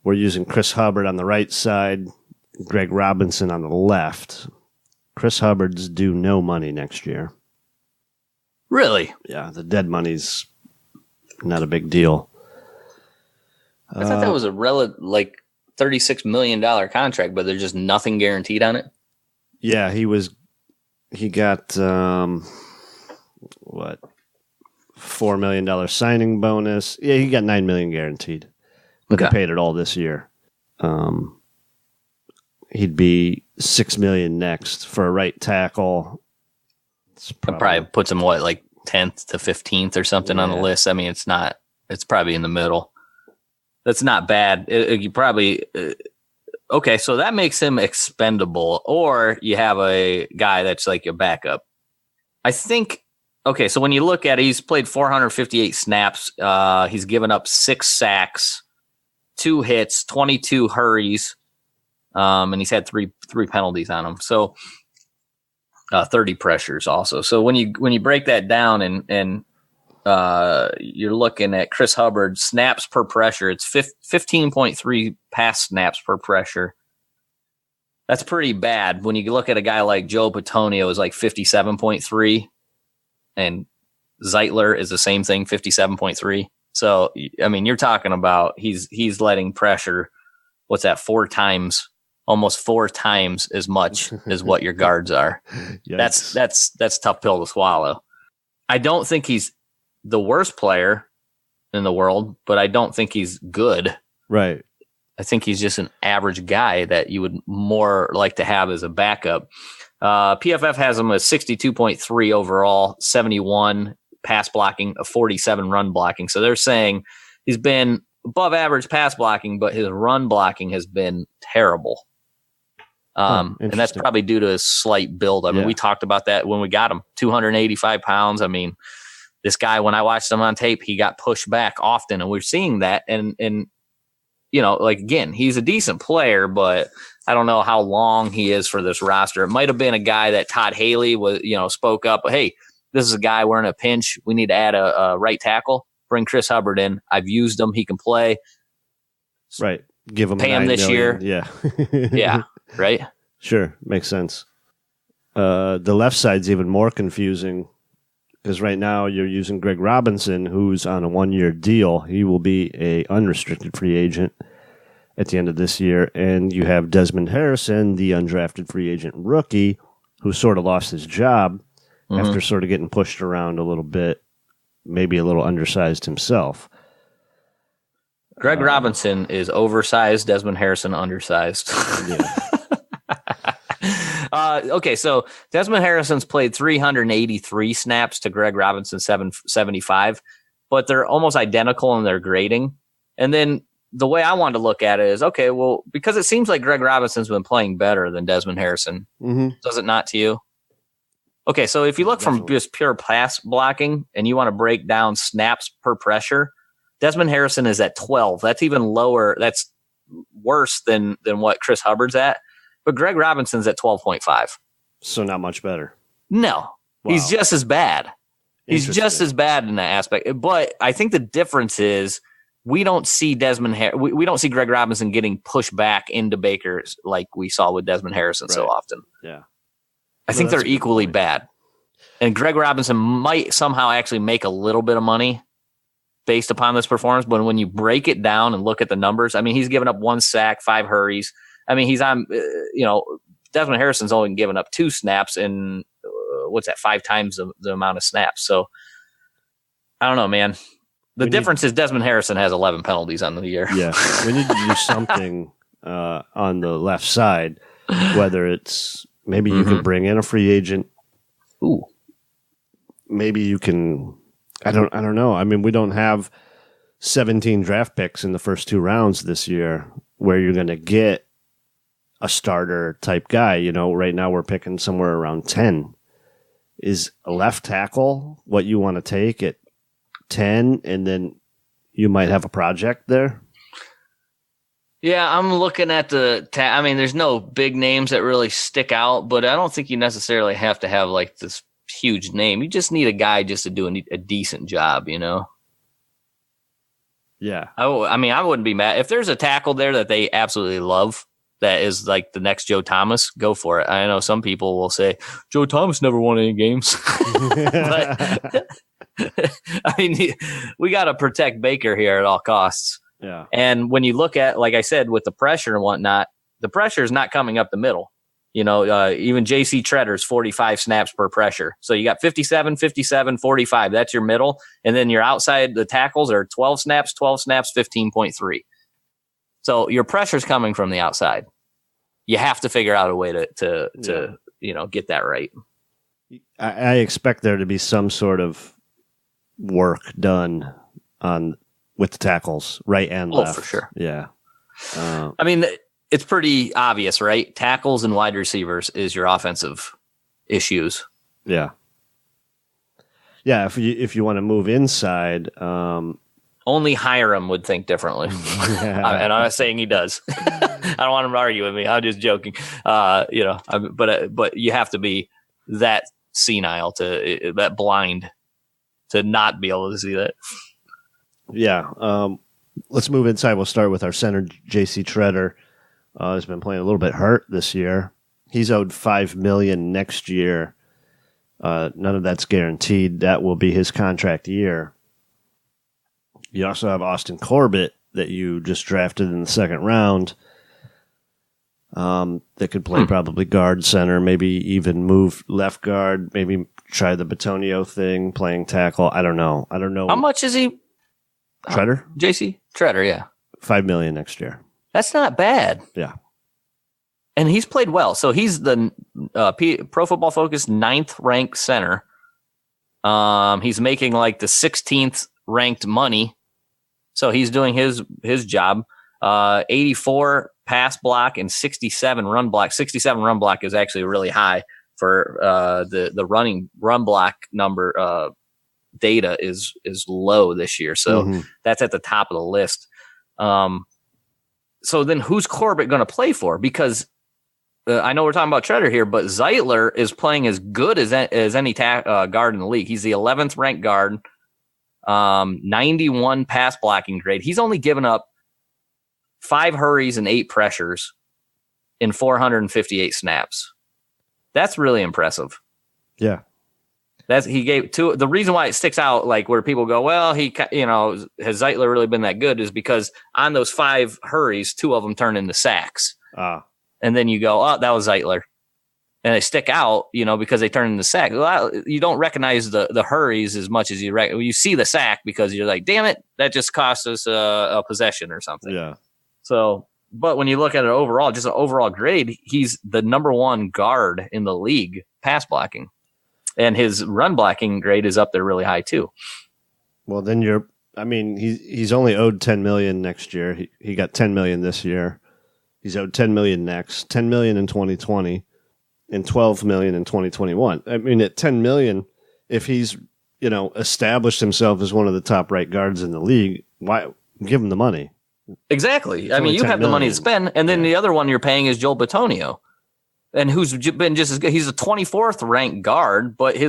A: we're using Chris Hubbard on the right side, Greg Robinson on the left. Chris Hubbard's due no money next year.
C: Really?
A: Yeah, the dead money's not a big deal.
C: I thought that was a $36 million contract, but there's just nothing guaranteed on it.
A: Yeah, he was he got what, $4 million signing bonus. Yeah, he got $9 million guaranteed, but they paid it all this year. He'd be $6 million next for a right tackle.
C: It probably puts him like 10th to 15th or something on the list. I mean, it's not. It's probably in the middle. That's not bad. You probably okay. So that makes him expendable, or you have a guy that's like your backup. I think. Okay, so when you look at it, he's played 458 snaps. He's given up 6 sacks, 2 hits, 22 hurries, and he's had three penalties on him. So 30 pressures also. So when you break that down and you're looking at Chris Hubbard snaps per pressure, it's 15.3 pass snaps per pressure. That's pretty bad. When you look at a guy like Joe Petonio, is like 57.3. And Zeitler is the same thing, 57.3. So, I mean, you're talking about he's letting pressure, what's that, 4 times, almost 4 times as much as what your guards are. That's tough pill to swallow. I don't think he's the worst player in the world, but I don't think he's good.
A: Right.
C: I think he's just an average guy that you would more like to have as a backup. PFF has him as 62.3 overall, 71 pass blocking, a 47 run blocking. So they're saying he's been above average pass blocking, but his run blocking has been terrible. And that's probably due to his slight build. I mean, we talked about that when we got him, 285 pounds. I mean, this guy, when I watched him on tape, he got pushed back often, and we're seeing that. And you know, like, again, he's a decent player, but I don't know how long he is for this roster. It might have been a guy that Todd Haley was, spoke up. Hey, this is a guy, we're in a pinch. We need to add a right tackle. Bring Chris Hubbard in. I've used him. He can play.
A: Right. Give him
C: pay him this year.
A: Yeah.
C: Yeah. Right.
A: Sure. Makes sense. The left side's even more confusing because right now you're using Greg Robinson, who's on a 1-year deal. He will be a unrestricted free agent at the end of this year. And you have Desmond Harrison, the undrafted free agent rookie, who sort of lost his job after sort of getting pushed around a little bit, maybe a little undersized himself.
C: Greg Robinson is oversized, Desmond Harrison undersized.
A: Yeah.
C: Okay, so Desmond Harrison's played 383 snaps to Greg Robinson's 775, but they're almost identical in their grading. And then the way I wanted to look at it is, okay, well, because it seems like Greg Robinson's been playing better than Desmond Harrison. Does it not to you? Okay, so if you look from just pure pass blocking and you want to break down snaps per pressure, Desmond Harrison is at 12. That's even lower. That's worse than what Chris Hubbard's at. But Greg Robinson's at 12.5.
A: So not much better.
C: No, he's just as bad. He's just as bad in that aspect. But I think the difference is we don't see we don't see Greg Robinson getting pushed back into Baker like we saw with Desmond Harrison so often.
A: Yeah.
C: I think they're equally bad. And Greg Robinson might somehow actually make a little bit of money based upon this performance. But when you break it down and look at the numbers, I mean, he's given up 1 sack, 5 hurries. I mean, he's on, Desmond Harrison's only given up 2 snaps and 5 times the amount of snaps. So I don't know, man. The difference is Desmond Harrison has 11 penalties on the year.
A: Yeah. We need to do something on the left side, whether it's maybe you can bring in a free agent.
C: Ooh.
A: Maybe you can, I don't know. I mean, we don't have 17 draft picks in the first 2 rounds this year where you're going to get a starter type guy. Right now we're picking somewhere around 10. Is a left tackle what you want to take at 10, and then you might have a project there?
C: Yeah, I'm looking at I mean, there's no big names that really stick out, but I don't think you necessarily have to have like this huge name. You just need a guy just to do a decent job,
A: Yeah.
C: I mean, I wouldn't be mad. If there's a tackle there that they absolutely love, that is like the next Joe Thomas, go for it. I know some people will say, Joe Thomas never won any games. But, I mean, we got to protect Baker here at all costs.
A: Yeah.
C: And when you look at, like I said, with the pressure and whatnot, the pressure is not coming up the middle. Even JC Tretter's 45 snaps per pressure. So you got 57, 57, 45. That's your middle. And then your outside, the tackles are 12 snaps, 15.3. So your pressure's coming from the outside. You have to figure out a way to get that right.
A: I expect there to be some sort of work done with the tackles, right and left.
C: Oh, for sure.
A: Yeah.
C: It's pretty obvious, right? Tackles and wide receivers is your offensive issues.
A: Yeah. Yeah, if you want to move inside,
C: only Hiram would think differently. And I'm not saying he does. I don't want him to argue with me. I'm just joking. But you have to be that senile that blind to not be able to see that.
A: Yeah. Let's move inside. We'll start with our center, JC Tretter. Has been playing a little bit hurt this year. He's owed $5 million next year. None of that's guaranteed. That will be his contract year. You also have Austin Corbett that you just drafted in the second round. That could play probably guard, center, maybe even move left guard. Maybe try the Bitonio thing, playing tackle. I don't know.
C: How much is he?
A: Tretter?
C: JC Tretter, yeah.
A: $5 million next year.
C: That's not bad.
A: Yeah.
C: And he's played well. So he's the Pro Football Focus 9th ranked center. He's making like the 16th ranked money. So he's doing his job. 84 pass block and 67 run block. 67 run block is actually really high for the run block number. Data is low this year. So that's at the top of the list. So then who's Corbett going to play for? Because I know we're talking about Tretter here, but Zeitler is playing as good as any guard in the league. He's the 11th ranked guard, 91 pass blocking grade. He's only given up 5 hurries and 8 pressures in 458 snaps. That's really impressive.
A: Yeah.
C: He gave two. The reason why it sticks out, like where people go, well, has Zeitler really been that good? Is because on those 5 hurries, 2 of them turn into sacks. And then you go, oh, that was Zeitler. And they stick out, because they turn into sacks. Well, you don't recognize the hurries as much as you see the sack because you're like, damn it, that just cost us a possession or something.
A: Yeah.
C: So, but when you look at it overall, just an overall grade, he's the number 1 guard in the league pass blocking. And his run blocking grade is up there really high too.
A: Well, then he's only owed $10 million next year. He got $10 million this year. He's owed $10 million next, $10 million in 2020, and $12 million in 2021. I mean, at $10 million, if he's established himself as one of the top right guards in the league, why give him the money?
C: Exactly. I mean, you have the money to spend, and then the other one you're paying is Joel Bitonio. And who's been just as good. He's a 24th ranked guard, but he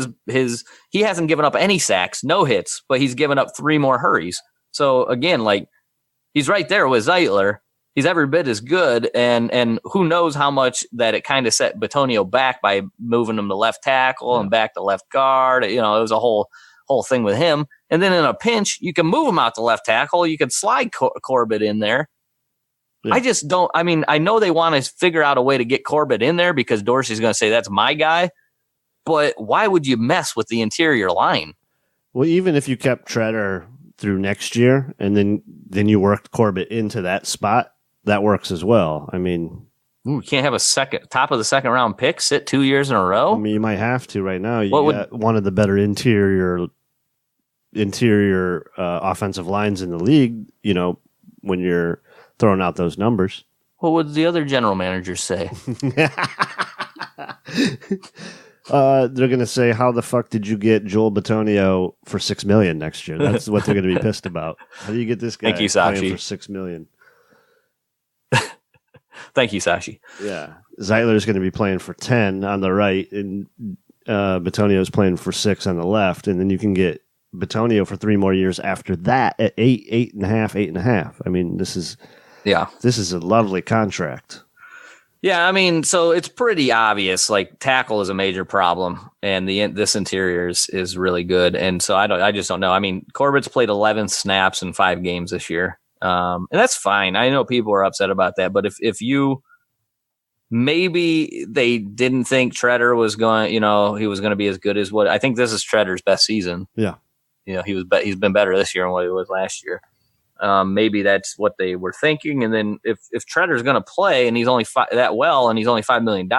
C: hasn't given up any sacks, no hits, but he's given up 3 more hurries. So again, like he's right there with Zeitler. He's every bit as good, and who knows how much that it kind of set Bitonio back by moving him to left tackle and back to left guard. It was a whole thing with him. And then in a pinch, you can move him out to left tackle. You can slide Corbett in there. Yeah. I just don't. I mean, I know they want to figure out a way to get Corbett in there because Dorsey's going to say that's my guy. But why would you mess with the interior line?
A: Well, even if you kept Tretter through next year and then you worked Corbett into that spot, that works as well. I mean,
C: you can't have a top of the second round pick sit 2 years in a row.
A: I mean, you might have to right now. You got one of the better interior offensive lines in the league. When you're throwing out those numbers.
C: What would the other general managers say?
A: They're going to say, how the fuck did you get Joel Bitonio for $6 million next year? That's what they're going to be pissed about. How do you get this guy
C: Thank you, Sashi.
A: playing for $6 million?
C: Thank you, Sashi.
A: Yeah. Zeitler is going to be playing for 10 on the right, and Bitonio is playing for 6 on the left, and then you can get Bitonio for 3 more years after that at 8.5. I mean, this is a lovely contract.
C: Yeah, I mean, so it's pretty obvious. Like tackle is a major problem, and this interior is really good. And so I just don't know. I mean, Corbett's played 11 snaps in 5 games this year, and that's fine. I know people are upset about that, but if you maybe they didn't think Treader was going, he was going to be as good as what I think this is Treader's best season.
A: Yeah.
C: He's been better this year than what he was last year. Maybe that's what they were thinking. And then if Treader's going to play and he's only that well and he's only $5 million,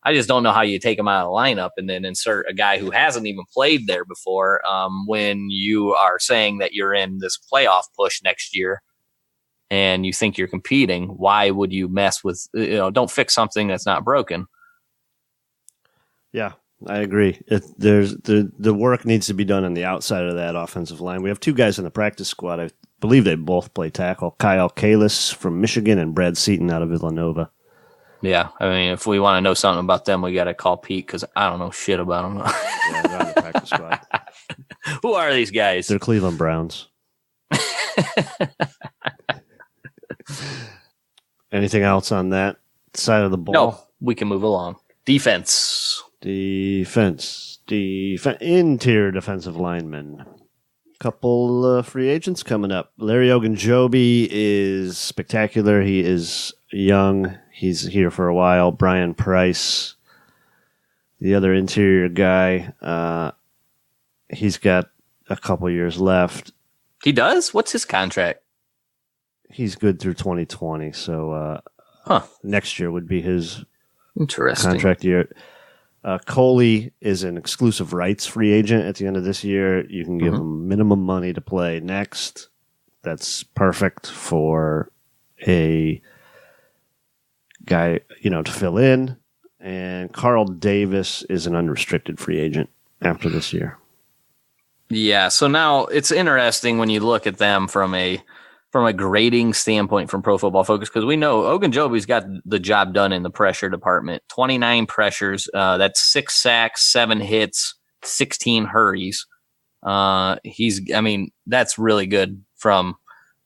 C: I just don't know how you take him out of the lineup and then insert a guy who hasn't even played there before when you are saying that you're in this playoff push next year and you think you're competing. Why would you mess with, don't fix something that's not broken?
A: Yeah, I agree. The work needs to be done on the outside of that offensive line. We have two guys in the practice squad. I believe they both play tackle. Kyle Kalis from Michigan and Brad Seaton out of Villanova.
C: Yeah, I mean, if we want to know something about them, we got to call Pete because I don't know shit about them.
A: Yeah, they're on the practice squad.
C: Who are these guys?
A: They're Cleveland Browns. Anything else on that side of the ball?
C: No, we can move along. Defense.
A: Interior defensive linemen. Couple free agents coming up. Larry Ogunjobi is spectacular. He is young. He's here for a while. Brian Price, the other interior guy, he's got a couple years left.
C: He does? What's his contract?
A: He's good through 2020, so next year would be his contract year. Coley is an exclusive rights free agent at the end of this year. You can give him minimum money to play next. That's perfect for a guy, to fill in. And Carl Davis is an unrestricted free agent after this year.
C: Yeah, so now it's interesting when you look at them from a grading standpoint from Pro Football Focus, because we know Ogunjobi's got the job done in the pressure department. 29 pressures, that's 6 sacks, 7 hits, 16 hurries. That's really good from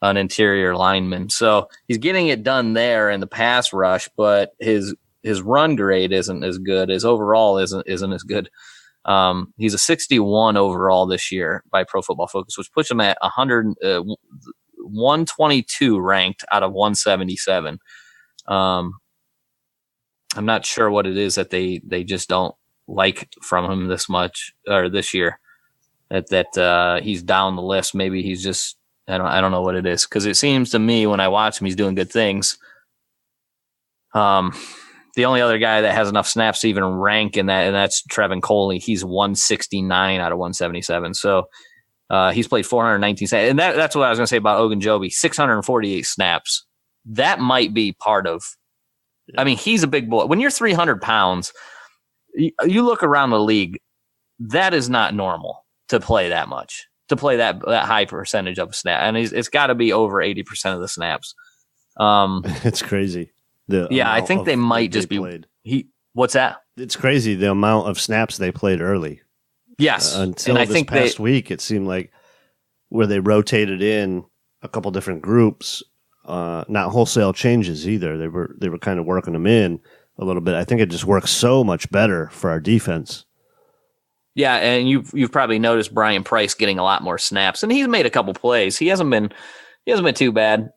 C: an interior lineman. So he's getting it done there in the pass rush, but his run grade isn't as good. His overall isn't as good. He's a 61 overall this year by Pro Football Focus, which puts him at 122 ranked out of 177. I'm not sure what it is that they just don't like from him this much or this year that he's down the list. Maybe he's just, I don't know what it is, because it seems to me when I watch him, he's doing good things. The only other guy that has enough snaps to even rank in that, and that's Trevin Coley. He's 169 out of 177. So he's played 419 snaps. And that's what I was going to say about Ogunjobi, 648 snaps. That might be part of, he's a big boy. When you're 300 pounds, you look around the league, that is not normal to play that much, to play that high percentage of a snap. And it's got to be over 80% of the snaps.
A: It's crazy.
C: I think they might just be played. What's that?
A: It's crazy the amount of snaps they played early.
C: Yes,
A: until this past week, it seemed like where they rotated in a couple different groups, not wholesale changes either. They were kind of working them in a little bit. I think it just works so much better for our defense.
C: Yeah, and you've probably noticed Brian Price getting a lot more snaps, and he's made a couple plays. He hasn't been too bad.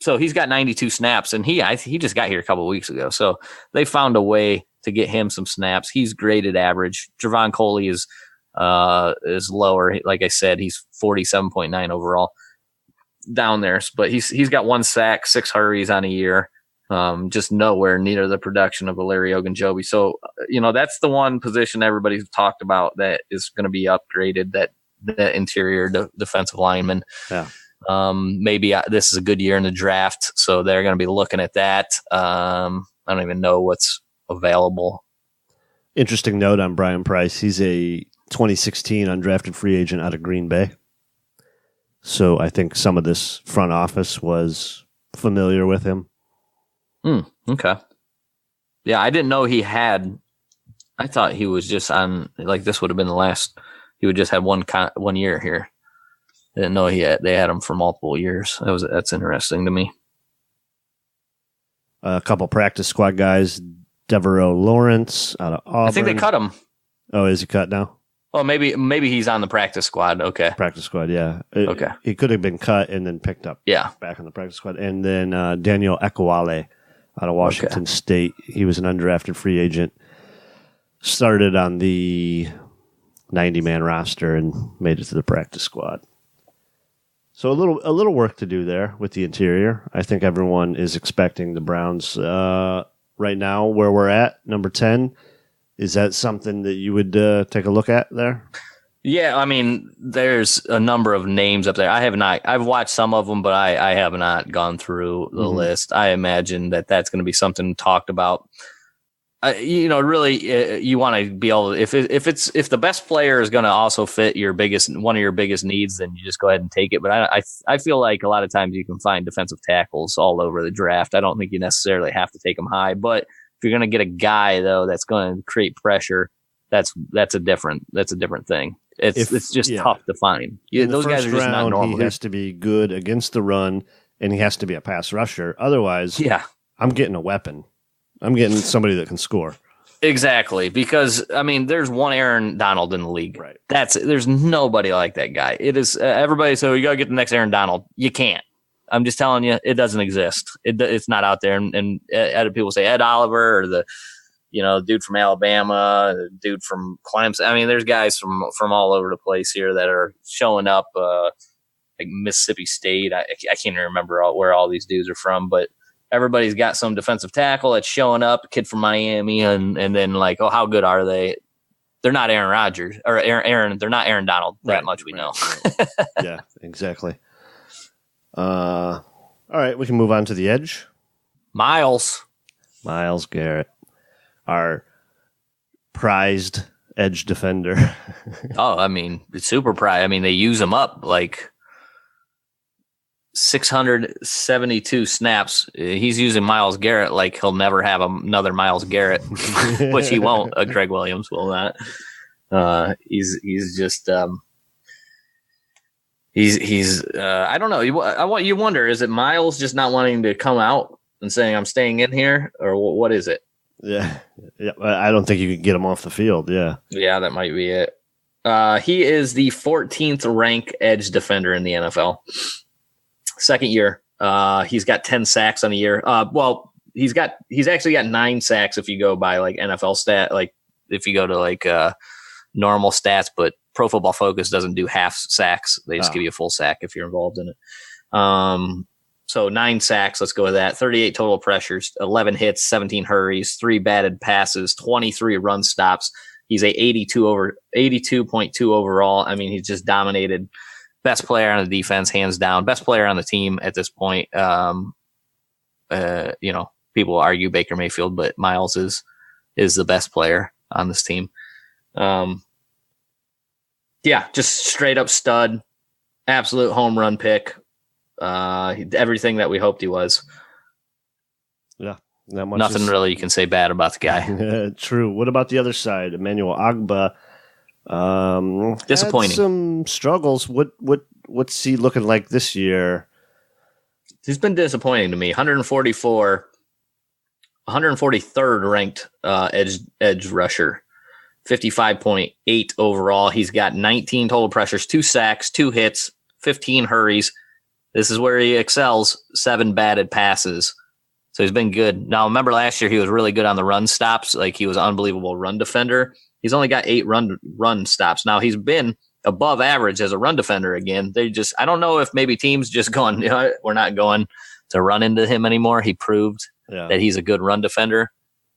C: So he's got 92 snaps, and he just got here a couple of weeks ago. So they found a way to get him some snaps. He's graded average. Trevon Coley is lower. Like I said, he's 47.9 overall down there. But he's got 1 sack, 6 hurries on a year. Just nowhere near the production of Larry Ogunjobi. So that's the one position everybody's talked about that is going to be upgraded. That interior defensive lineman.
A: Yeah.
C: Maybe this is a good year in the draft, so they're going to be looking at that. I don't even know what's available.
A: Interesting note on Brian Price. He's a 2016 undrafted free agent out of Green Bay. So I think some of this front office was familiar with him.
C: Okay. Yeah, I didn't know he had. I thought he was just on, like, this would have been the last. He would just have 1 year here. I didn't know they had him for multiple years. That's interesting to me.
A: A couple practice squad guys, Devereaux Lawrence out of Auburn.
C: I think they cut him.
A: Oh, is he cut now?
C: Oh, maybe he's on the practice squad. Okay.
A: Practice squad, yeah.
C: Okay.
A: He could have been cut and then picked up back on the practice squad. And then Daniel Ekwale out of Washington State. He was an undrafted free agent. Started on the 90-man roster and made it to the practice squad. So a little work to do there with the interior. I think everyone is expecting the Browns right now where we're at, number 10. Is that something that you would take a look at there?
C: Yeah, I mean, there's a number of names up there. I've watched some of them, but I have not gone through the list. I imagine that's going to be something talked about. Really, you want to be able to, if the best player is going to also fit one of your biggest needs, then you just go ahead and take it. But I feel like a lot of times you can find defensive tackles all over the draft. I don't think you necessarily have to take them high, but if you're going to get a guy though that's going to create pressure, that's a different thing. It's just tough to find. Those guys are just not normal.
A: He has to be good against the run, and he has to be a pass rusher. Otherwise, I'm getting a weapon. I'm getting somebody that can score.
C: Exactly, because I mean, there's one Aaron Donald in the league.
A: Right.
C: There's nobody like that guy. It is everybody. So you gotta get the next Aaron Donald. You can't. I'm just telling you, it doesn't exist. It's not out there. And people say Ed Oliver or the dude from Alabama, the dude from Clemson. I mean, there's guys from all over the place here that are showing up. Like Mississippi State. I can't even remember where all these dudes are from, but. Everybody's got some defensive tackle that's showing up, a kid from Miami, and then like, oh, how good are they? They're not Aaron Rodgers or Aaron. They're not Aaron Donald. That much we know.
A: Right. Yeah, exactly. All right, we can move on to the edge.
C: Myles
A: Garrett, our prized edge defender.
C: Oh, I mean, it's super prized. I mean, they use him up like 672 snaps. He's using Myles Garrett like he'll never have another Myles Garrett, which he won't. Greg Williams will not. He's just he's I don't know. You wonder, is it Myles just not wanting to come out and saying I'm staying in here, or what is it?
A: Yeah. I don't think you can get him off the field. Yeah,
C: that might be it. He is the 14th ranked edge defender in the NFL. Second year, he's got 10 sacks on the year. He's actually got 9 sacks if you go by like NFL stat, like if you go to like normal stats, but Pro Football Focus doesn't do half sacks. They just give you a full sack if you're involved in it. So 9 sacks, let's go with that. 38 total pressures, 11 hits, 17 hurries, 3 batted passes, 23 run stops. He's a 82.2 overall. I mean, he's just dominated. Best player on the defense, hands down. Best player on the team at this point. People argue Baker Mayfield, but Myles is the best player on this team. Just straight up stud, absolute home run pick. Everything that we hoped he was.
A: Yeah,
C: nothing really you can say bad about the guy.
A: True. What about the other side, Emmanuel Ogbah?
C: Disappointing.
A: Had some struggles. What's he looking like this year?
C: He's been disappointing to me. 143rd ranked edge rusher, 55.8 overall. He's got 19 total pressures, 2 sacks, 2 hits, 15 hurries. This is where he excels. 7 batted passes. So he's been good. Now, remember last year he was really good on the run stops. Like he was an unbelievable run defender. He's only got 8 run stops. Now he's been above average as a run defender again. I don't know if maybe teams just going, we're not going to run into him anymore. He proved that he's a good run defender.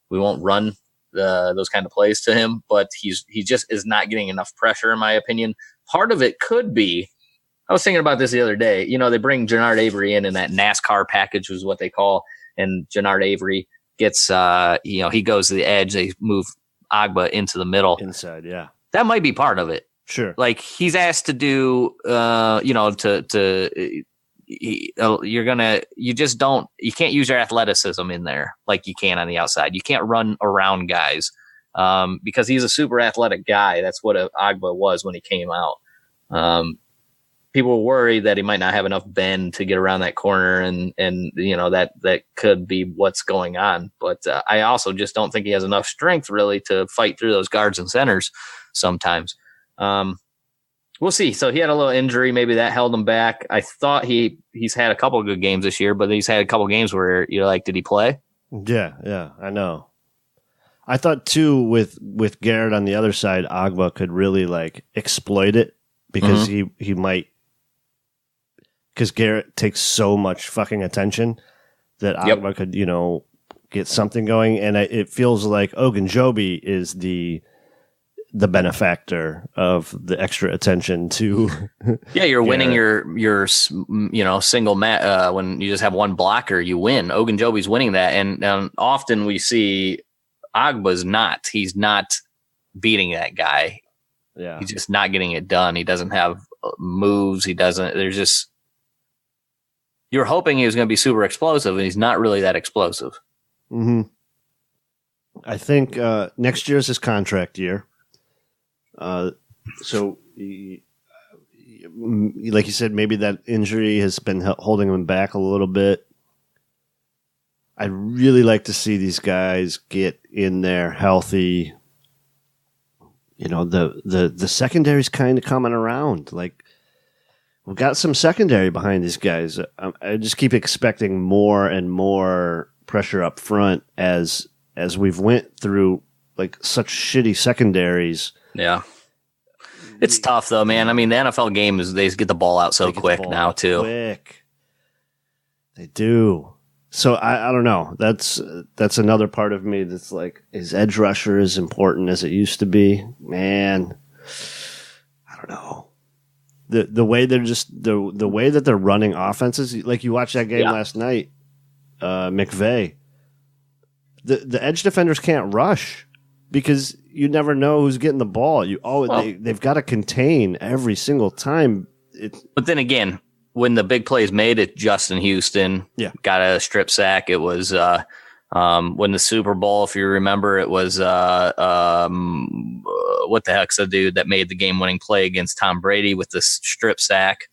C: We won't run those kind of plays to him, but he just is not getting enough pressure, in my opinion. Part of it could be, I was thinking about this the other day. They bring Jannard Avery in that NASCAR package was what they call, and Jannard Avery gets, he goes to the edge. They move Ogbah into the middle.
A: Inside, yeah.
C: That might be part of it.
A: Sure.
C: Like he's asked to do, you can't use your athleticism in there like you can on the outside. You can't run around guys because he's a super athletic guy. That's what Ogbah was when he came out. People were worried that he might not have enough bend to get around that corner, and that could be what's going on. But I also just don't think he has enough strength really to fight through those guards and centers sometimes. We'll see. So he had a little injury. Maybe that held him back. I thought he's had a couple of good games this year, but he's had a couple of games where you're like, did he play?
A: Yeah, I know. I thought too with Garrett on the other side, Agba could really like exploit it because he might, because Garrett takes so much fucking attention that Agba could, get something going, and it feels like Ogunjobi is the benefactor of the extra attention to.
C: Yeah, you're winning your single match when you just have one blocker, you win. Ogunjobi's winning that, and often we see Agba's not. He's not beating that guy.
A: Yeah,
C: he's just not getting it done. He doesn't have moves. He doesn't. There's just, you're hoping he was going to be super explosive, and he's not really that explosive.
A: Mm-hmm. I think next year is his contract year. So, like you said, maybe that injury has been holding him back a little bit. I'd really like to see these guys get in there healthy. The secondary's kind of coming around. Like, we've got some secondary behind these guys. I just keep expecting more and more pressure up front as we've went through like such shitty secondaries.
C: Yeah. It's tough though, man. I mean, the NFL game is, they get the ball out so quick now too.
A: Quick. They do. So I don't know. That's another part of me that's like, is edge rusher as important as it used to be? Man, I don't know. The way they're just the way that they're running offenses, like you watched that game last night, McVay. The edge defenders can't rush because you never know who's getting the ball. They've got to contain every single time.
C: But then again, when the big play is made, it's Justin Houston.
A: Yeah,
C: got a strip sack. It was when the Super Bowl, if you remember, it was what the heck's the dude that made the game-winning play against Tom Brady with the strip sack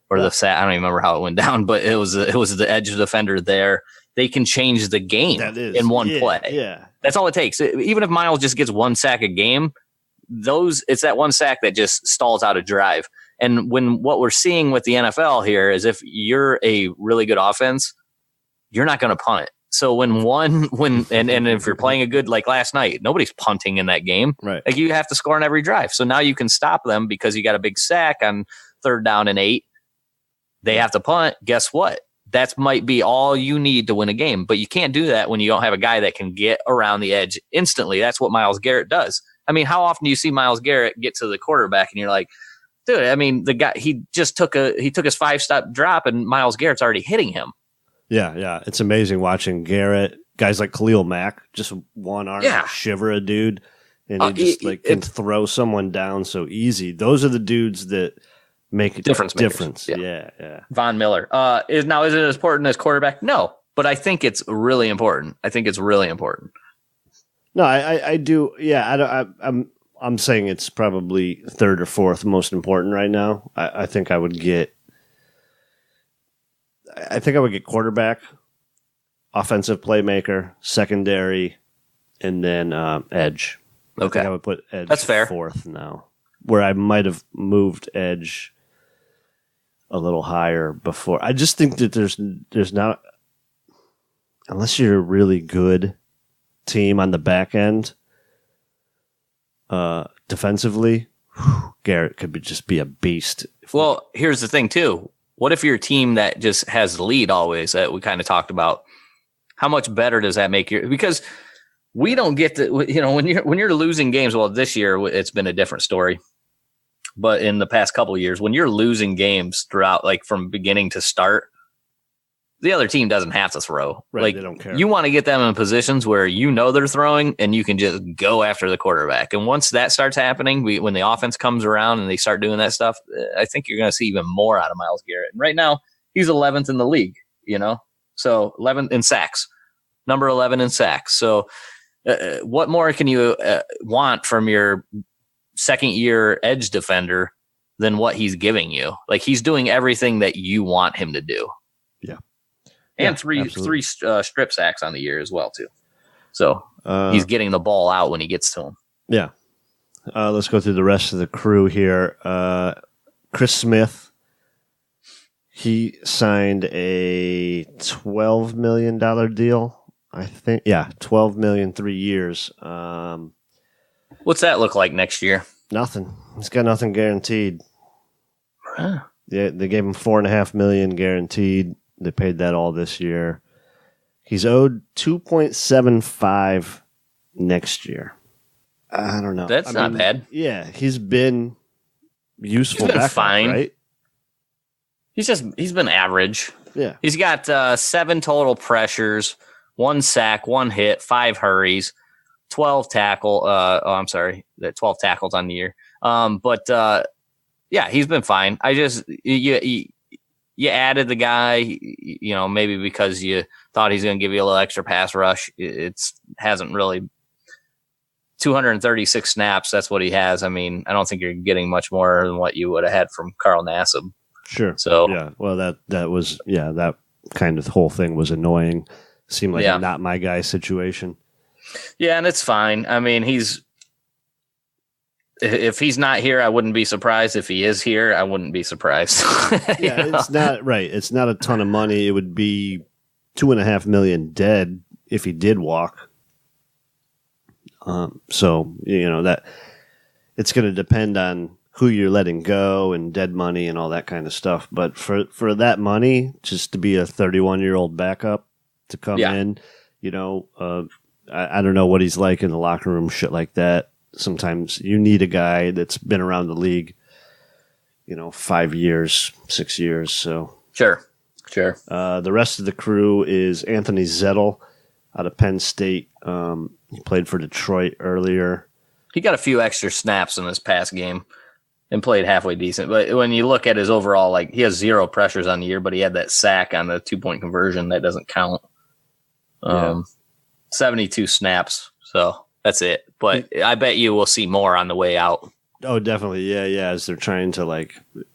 C: or the sack? I don't even remember how it went down, but it was the edge defender there. They can change the game in one play.
A: Yeah,
C: that's all it takes. Even if Miles just gets one sack a game, it's that one sack that just stalls out a drive. And what we're seeing with the NFL here is if you're a really good offense, you're not going to punt it. So and if you're playing a good, like last night, nobody's punting in that game.
A: Right.
C: Like you have to score on every drive. So now you can stop them because you got a big sack on 3rd down and 8. They have to punt. Guess what? That might be all you need to win a game. But you can't do that when you don't have a guy that can get around the edge instantly. That's what Myles Garrett does. I mean, how often do you see Myles Garrett get to the quarterback and you're like, dude, I mean, the guy, he took his 5-step drop and Myles Garrett's already hitting him.
A: Yeah. It's amazing watching Garrett, guys like Khalil Mack, just one arm shiver a dude, and he just can throw someone down so easy. Those are the dudes that make a difference. Yeah.
C: Von Miller. Is it as important as quarterback? No, but I think it's really important.
A: No, I do. Yeah, I'm saying it's probably 3rd or 4th most important right now. I think I would get quarterback, offensive playmaker, secondary, and then edge.
C: Okay.
A: I think I would put edge.
C: That's fair.
A: 4th now, where I might have moved edge a little higher before. I just think that there's not, unless you're a really good team on the back end, defensively, Garrett could just be a beast.
C: Well, here's the thing too. What if you're a team that just has the lead always, that we kind of talked about? How much better does that make you? Because we don't get to, when you're losing games. Well, this year it's been a different story, but in the past couple of years, when you're losing games throughout, like from beginning to start, the other team doesn't have to throw.
A: Right,
C: like,
A: they don't care.
C: You want to get them in positions where they're throwing and you can just go after the quarterback. And once that starts happening, when the offense comes around and they start doing that stuff, I think you're going to see even more out of Myles Garrett. And right now, he's 11th in the league, so 11th in sacks, number 11 in sacks. So what more can you want from your second-year edge defender than what he's giving you? Like, he's doing everything that you want him to do.
A: Yeah.
C: And three strip sacks on the year as well, too. So he's getting the ball out when he gets to him.
A: Yeah. Let's go through the rest of the crew here. Chris Smith, he signed a $12 million deal I think, yeah, 12 million, 3 years.
C: What's that look like next year?
A: Nothing. He's got nothing guaranteed.
C: Huh.
A: Yeah, they gave him $4.5 million guaranteed. They paid that all this year. He's owed 2.75 next year. I don't know.
C: That's not bad.
A: Yeah, he's been useful.
C: He's been
A: backup,
C: fine.
A: Right?
C: He's been average.
A: Yeah.
C: He's got 7 total pressures, 1 sack, 1 hit, 5 hurries, 12 tackle. 12 tackles on the year. Yeah, he's been fine. I just you added the guy, maybe because you thought he's going to give you a little extra pass rush. It's hasn't really 236 snaps. That's what he has. I mean, I don't think you're getting much more than what you would have had from Carl Nassib.
A: Sure.
C: So
A: yeah, well, that was that kind of whole thing was annoying. Seemed like a not my guy situation.
C: Yeah, and it's fine. I mean, if he's not here, I wouldn't be surprised. If he is here, I wouldn't be surprised.
A: It's not right. It's not a ton of money. It would be $2.5 million dead if he did walk. So that it's going to depend on who you're letting go and dead money and all that kind of stuff. But for that money, just to be a 31-year-old backup to come in, I don't know what he's like in the locker room, shit like that. Sometimes you need a guy that's been around the league, 5 years, 6 years. So
C: Sure.
A: The rest of the crew is Anthony Zettel out of Penn State. He played for Detroit earlier.
C: He got a few extra snaps in this past game and played halfway decent. But when you look at his overall, he has 0 pressures on the year, but he had that sack on the 2-point conversion. That doesn't count. 72 snaps. So that's it. But I bet you will see more on the way out.
A: Oh, definitely. Yeah. As they're trying to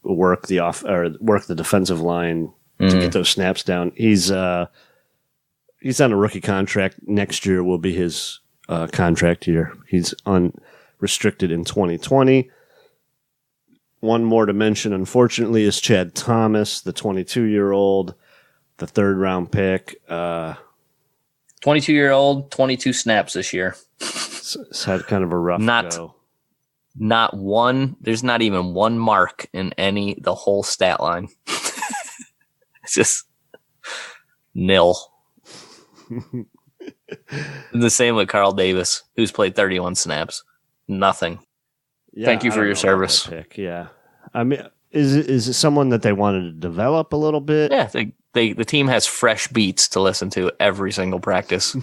A: work the defensive line to get those snaps down. He's on a rookie contract. Next year will be his contract year. He's unrestricted in 2020. One more to mention, unfortunately, is Chad Thomas, the 22-year-old, the 3rd-round pick.
C: 22-year-old, 22 snaps this year.
A: It's had kind of a rough go.
C: Not one. There's not even one mark in the whole stat line. It's just nil. The same with Carl Davis, who's played 31 snaps. Nothing.
A: Yeah,
C: Thank you for your service.
A: Yeah. I mean, is it someone that they wanted to develop a little bit?
C: Yeah, the team has fresh beats to listen to every single practice.
A: All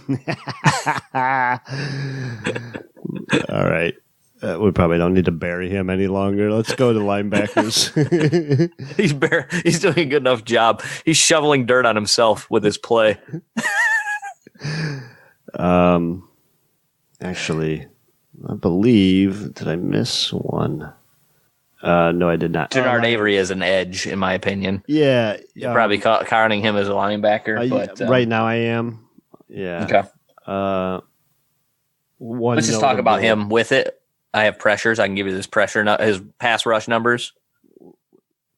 A: right. We probably don't need to bury him any longer. Let's go to linebackers.
C: He's doing a good enough job. He's shoveling dirt on himself with his play.
A: Actually, I believe, did I miss one? No, I did not.
C: Genard Avery is an edge, in my opinion.
A: Yeah.
C: You're probably counting him as a linebacker. But
A: right now I am. Yeah.
C: Okay. Let's just talk about him with it. I have pressures. I can give you his his pass rush numbers.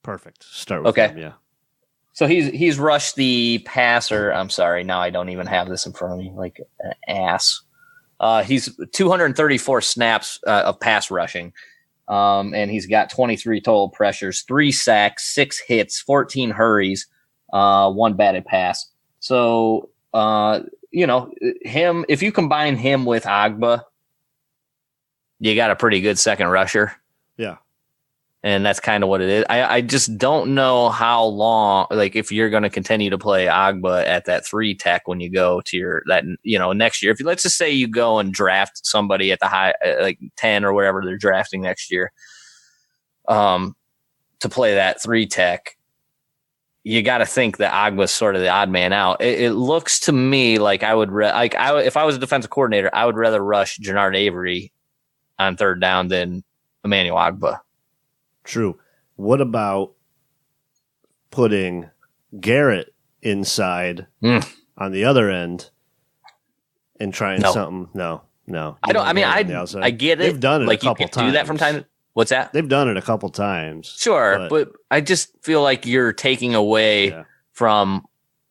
A: Perfect. Start with him, yeah.
C: So he's rushed the passer. I'm sorry, now I don't even have this in front of me like an ass. He's 234 snaps of pass rushing. And he's got 23 total pressures, 3 sacks, 6 hits, 14 hurries, 1 batted pass. So, him, if you combine him with Agba, you got a pretty good second rusher.
A: Yeah.
C: And that's kind of what it is. I just don't know how long, if you're going to continue to play Agba at that 3 tech when you go to next year. If let's just say you go and draft somebody at the high, 10 or whatever they're drafting next year, to play that 3 tech, you got to think that Agba's sort of the odd man out. It looks to me like if I was a defensive coordinator, I would rather rush Genard Avery on 3rd down than Emmanuel Agba.
A: True. What about putting Garrett inside on the other end and trying something? No.
C: I don't. I mean, I get it.
A: They've done it a couple times.
C: Do that from time. What's that?
A: They've done it a couple times.
C: Sure, but I just feel like you're taking away from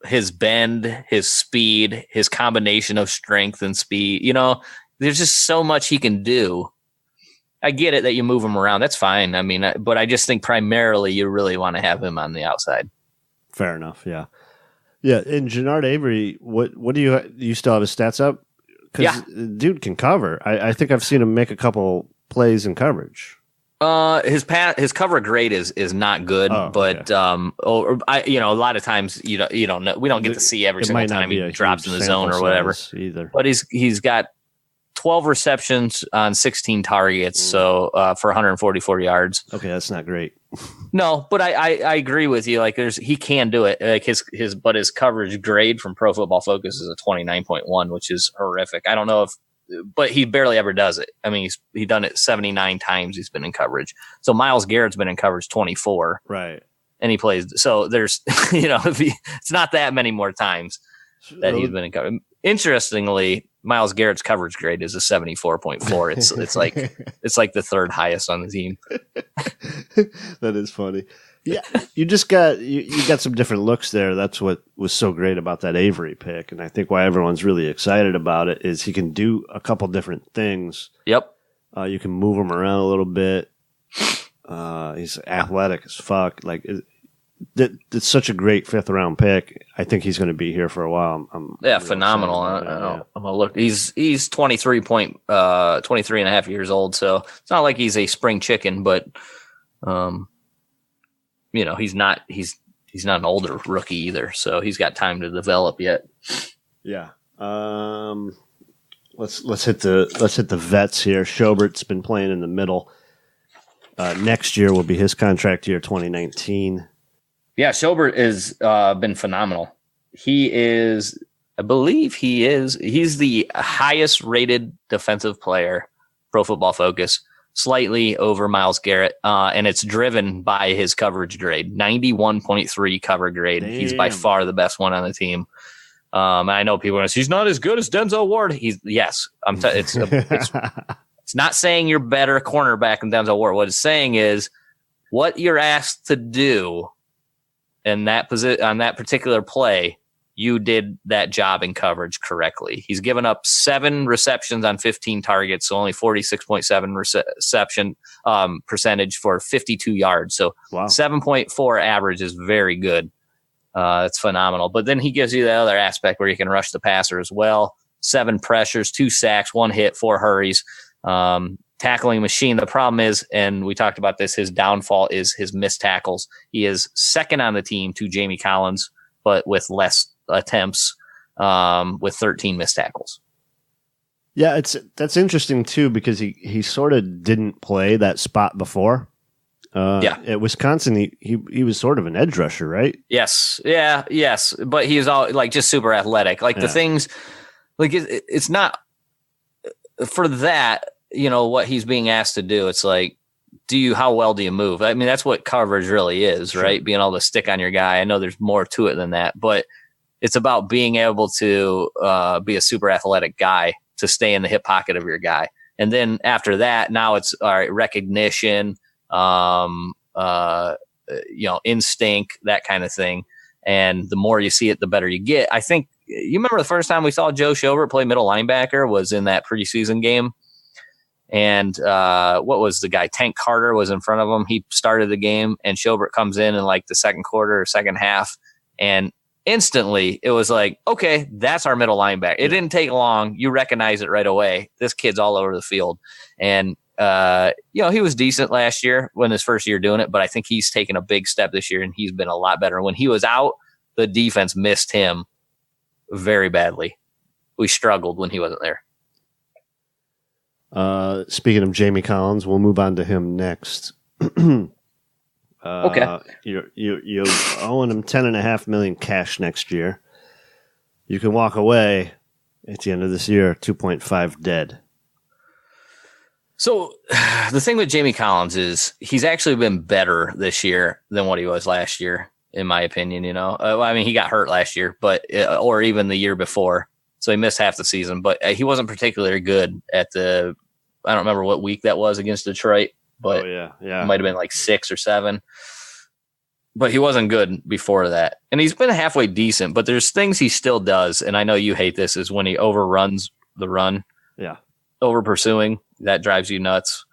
C: his bend, his speed, his combination of strength and speed. You know, there's just so much he can do. I get it that you move him around. That's fine. I mean, but I just think primarily you really want to have him on the outside.
A: Fair enough. Yeah. Yeah. And Genard Avery, what do you still have his stats up? Because dude can cover. I think I've seen him make a couple plays in coverage.
C: His cover grade is not good, but a lot of times you don't know. We don't get to see every single time he drops in the zone or whatever.
A: Either.
C: But he's got 12 receptions on 16 targets, so for 144 yards.
A: Okay, that's not great.
C: No, but I agree with you. Like he can do it. Like his coverage grade from Pro Football Focus is a 29.1, which is horrific. I don't know but he barely ever does it. I mean, he's done it 79 times. He's been in coverage. So Myles Garrett's been in coverage 24.
A: Right.
C: And he plays. So there's, it's not that many more times that he's been in coverage. Interestingly, Myles Garrett's coverage grade is a 74.4. It's like the third highest on the team.
A: That is funny. Yeah, you just got some different looks there. That's what was so great about that Avery pick, and I think why everyone's really excited about it is he can do a couple different things.
C: Yep.
A: You can move him around a little bit. He's athletic as fuck. Like it's such a great 5th round pick. I think he's going to be here for a while. I'm
C: phenomenal. I'm gonna look. He's 23 and a half years old, so it's not like he's a spring chicken, but he's not an older rookie either, so he's got time to develop yet.
A: Yeah. Let's hit the vets here. Schobert's been playing in the middle. Next year will be his contract year, 2019.
C: Yeah, Schobert has been phenomenal. He's the highest rated defensive player, Pro Football Focus, slightly over Myles Garrett, and it's driven by his coverage grade, 91.3 cover grade. Damn. He's by far the best one on the team. And I know people are going to say, he's not as good as Denzel Ward. It's not saying you're better cornerback than Denzel Ward. What it's saying is what you're asked to do in that on that particular play, you did that job in coverage correctly. He's given up 7 receptions on 15 targets, so only 46.7 reception percentage for 52 yards. So 7.4 average is very good. It's phenomenal. But then he gives you the other aspect where you can rush the passer as well. 7 pressures, 2 sacks, 1 hit, 4 hurries. Tackling machine. The problem is, and we talked about this, his downfall is his missed tackles. He is second on the team to Jamie Collins, but with less attempts, with 13 missed tackles.
A: Yeah, that's interesting too, because he sort of didn't play that spot before. At Wisconsin, he was sort of an edge rusher, right?
C: Yes, but he's all like just super athletic. Like the things, like it's not for that. What he's being asked to do. It's like, how well do you move? I mean, that's what coverage really is, right? Being able to stick on your guy. I know there's more to it than that, but it's about being able to be a super athletic guy to stay in the hip pocket of your guy. And then after that, now it's all right, recognition, instinct, that kind of thing. And the more you see it, the better you get. I think you remember the first time we saw Joe Schobert play middle linebacker was in that preseason game. And what was the guy? Tank Carter was in front of him. He started the game, and Schobert comes in like the second quarter or second half, and instantly it was like, okay, that's our middle linebacker. It didn't take long. You recognize it right away. This kid's all over the field. And, he was decent last year when his first year doing it, but I think he's taken a big step this year, and he's been a lot better. When he was out, the defense missed him very badly. We struggled when he wasn't there.
A: Speaking of Jamie Collins, we'll move on to him next.
C: Okay.
A: You're owing him $10.5 million cash next year. You can walk away at the end of this year, 2.5 dead.
C: So the thing with Jamie Collins is he's actually been better this year than what he was last year, in my opinion. He got hurt last year, or even the year before. So he missed half the season, but he wasn't particularly good I don't remember what week that was against Detroit, but
A: it
C: might have been like 6 or 7. but he wasn't good before that. And he's been halfway decent, but there's things he still does. And I know you hate this, is when he overruns the run.
A: Yeah.
C: Over pursuing. That drives you nuts.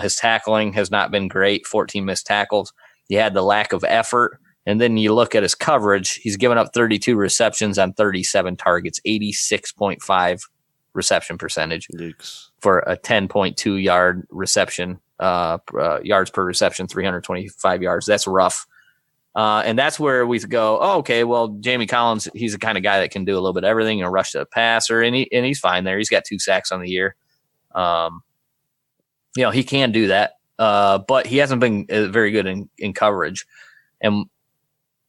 C: His tackling has not been great. 14 missed tackles. He had the lack of effort. And then you look at his coverage. He's given up 32 receptions on 37 targets, 86.5 reception percentage for a 10.2 yard reception, yards per reception, 325 yards. That's rough. And that's where we go, oh, okay, well, Jamie Collins, he's the kind of guy that can do a little bit of everything and rush to the passer, and he's fine there. He's got 2 sacks on the year. He can do that, but he hasn't been very good in coverage.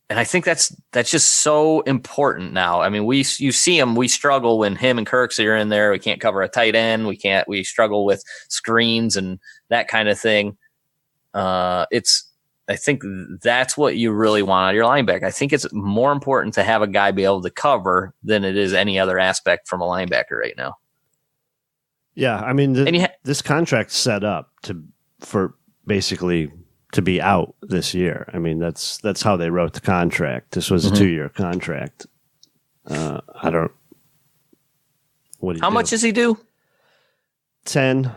C: And I think that's just so important now. I mean, you see him, we struggle when him and Kirksey are in there. We can't cover a tight end. We struggle with screens and that kind of thing. I think that's what you really want out of your linebacker. I think it's more important to have a guy be able to cover than it is any other aspect from a linebacker right now.
A: Yeah, I mean, this contract's set up for basically to be out this year. I mean, that's how they wrote the contract. This was a 2-year contract. I don't. What do you
C: How much does he do?
A: 10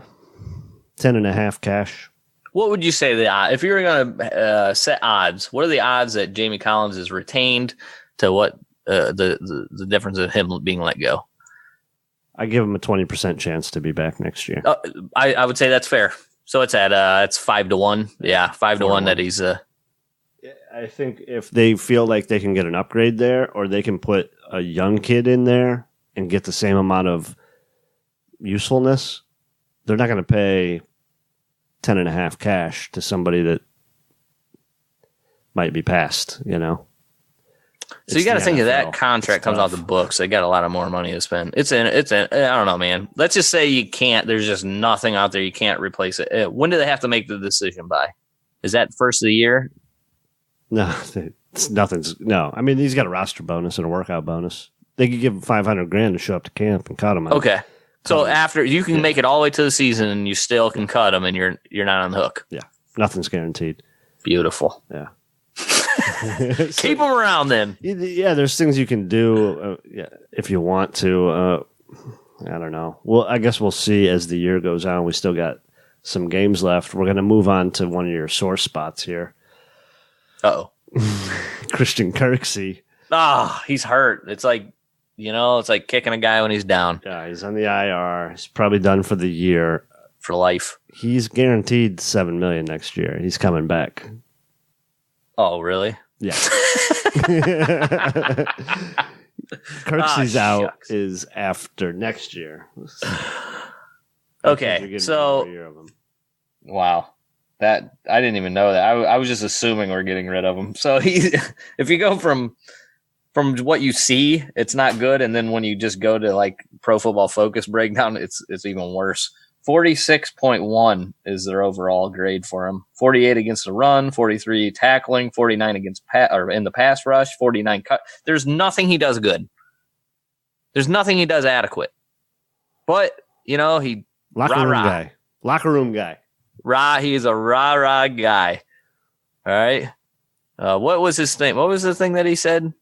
A: and a half cash.
C: What would you say if you were going to set odds? What are the odds that Jamie Collins is retained to what the difference of him being let go?
A: I give him a 20% chance to be back next year.
C: I would say that's fair. So it's at it's 5-1. Yeah, 5-1 that he's.
A: I think if they feel like they can get an upgrade there, or they can put a young kid in there and get the same amount of usefulness, they're not going to pay 10 and a half cash to somebody that might be passed,
C: So you got to think of that contract comes off the books. They got a lot of more money to spend. It's I don't know, man. Let's just say you can't, there's just nothing out there. You can't replace it. When do they have to make the decision by? Is that first of the year?
A: No, it's nothing's no. I mean, he's got a roster bonus and a workout bonus. They could give him $500,000 to show up to camp and cut him.
C: Okay. So after you can make it all the way to the season and you still can cut them and you're not on the hook.
A: Yeah. Nothing's guaranteed.
C: Beautiful.
A: Yeah.
C: Keep them around then.
A: Yeah, there's things you can do if you want to. I don't know. Well, I guess we'll see as the year goes on. We still got some games left. We're going to move on to one of your sore spots here.
C: Uh-oh.
A: Christian Kirksey.
C: He's hurt. It's like, it's like kicking a guy when he's down.
A: Yeah, he's on the IR. He's probably done for the year.
C: For life.
A: He's guaranteed $7 million next year. He's coming back.
C: Oh, really?
A: Yeah. Kirksey's out is after next year.
C: Okay, so wow, that I didn't even know that. I was just assuming we're getting rid of him. So if you go from what you see, it's not good, and then when you just go to like Pro Football Focus breakdown, it's even worse. 46.1 is their overall grade for him. 48 against the run, 43 tackling, 49 against in the pass rush, 49 cut. There's nothing he does good. There's nothing he does adequate. But he
A: locker room guy.
C: He's a rah guy. All right. What was his thing? What was the thing that he said?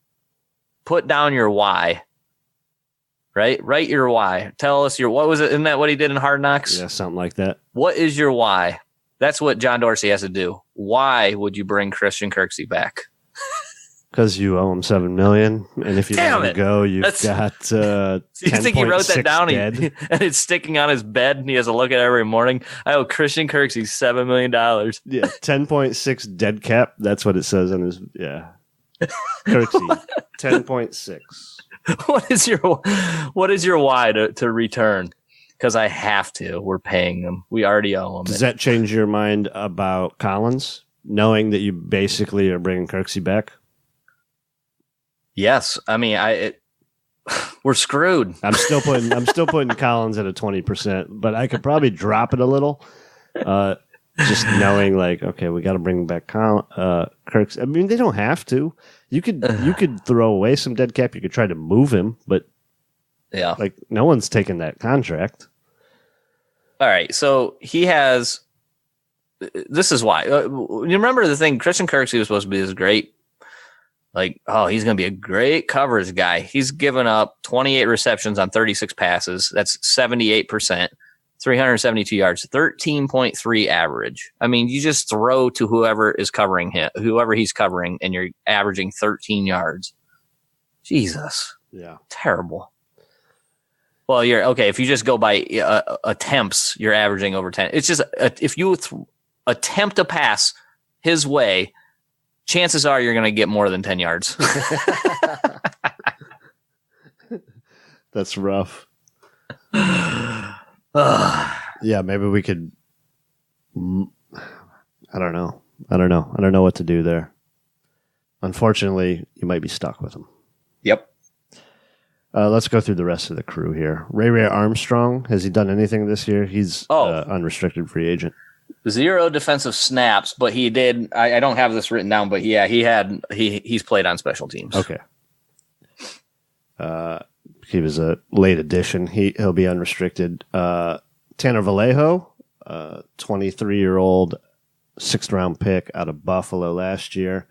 C: Put down your why. Right? Write your why. Tell us what was it? Isn't that what he did in Hard Knocks?
A: Yeah, something like that.
C: What is your why? That's what John Dorsey has to do. Why would you bring Christian Kirksey back?
A: Because you owe him $7 million, and if you let him go, you've got.
C: You think he wrote that down? And it's sticking on his bed, and he has to look at it every morning. I owe Christian Kirksey $7 million.
A: Yeah, 10.6 dead cap. That's what it says on his. Yeah, Kirksey, 10.6.
C: What is your why to return? Because I have to. We're paying them. We already owe them.
A: Does that change your mind about Collins, knowing that you basically are bringing Kirksey back?
C: Yes. I mean, we're screwed.
A: I'm still putting Collins at a 20%, but I could probably drop it a little. Just knowing, like, okay, we got to bring back Kirksey. I mean, they don't have to. You could throw away some dead cap. You could try to move him, but
C: yeah,
A: like no one's taking that contract.
C: All right, so he has this is why. You remember the thing, Christian Kirksey was supposed to be this great, like, oh, he's going to be a great coverage guy. He's given up 28 receptions on 36 passes. That's 78%, 372 yards, 13.3 average. I mean, you just throw to whoever is covering him, whoever he's covering, and you're averaging 13 yards. Jesus.
A: Yeah.
C: Terrible. Well, you're okay. If you just go by attempts, you're averaging over 10. It's just if you attempt a pass his way, chances are you're going to get more than 10 yards.
A: That's rough. Yeah, maybe we could. I don't know. I don't know what to do there. Unfortunately, you might be stuck with him.
C: Yep.
A: Let's go through the rest of the crew here. Ray Armstrong, has he done anything this year? He's unrestricted free agent.
C: 0 defensive snaps, but he did. I don't have this written down, but yeah, he's played on special teams.
A: Okay. He was a late addition. He'll be unrestricted. Tanner Vallejo, 23-year-old, 6th-round pick out of Buffalo last year.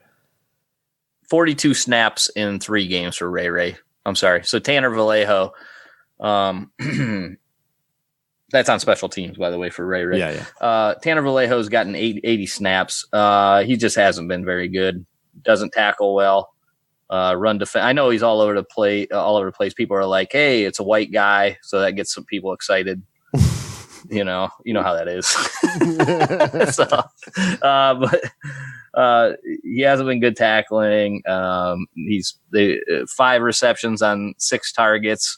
C: 42 snaps in 3 games for Ray. I'm sorry. So Tanner Vallejo, that's on special teams, by the way, for Ray.
A: Yeah.
C: Tanner Vallejo's gotten 80 snaps. He just hasn't been very good. Doesn't tackle well. Run defense. I know he's all over the place. People are like, "Hey, it's a white guy," so that gets some people excited. you know how that is. But he hasn't been good tackling. He's 5 receptions on 6 targets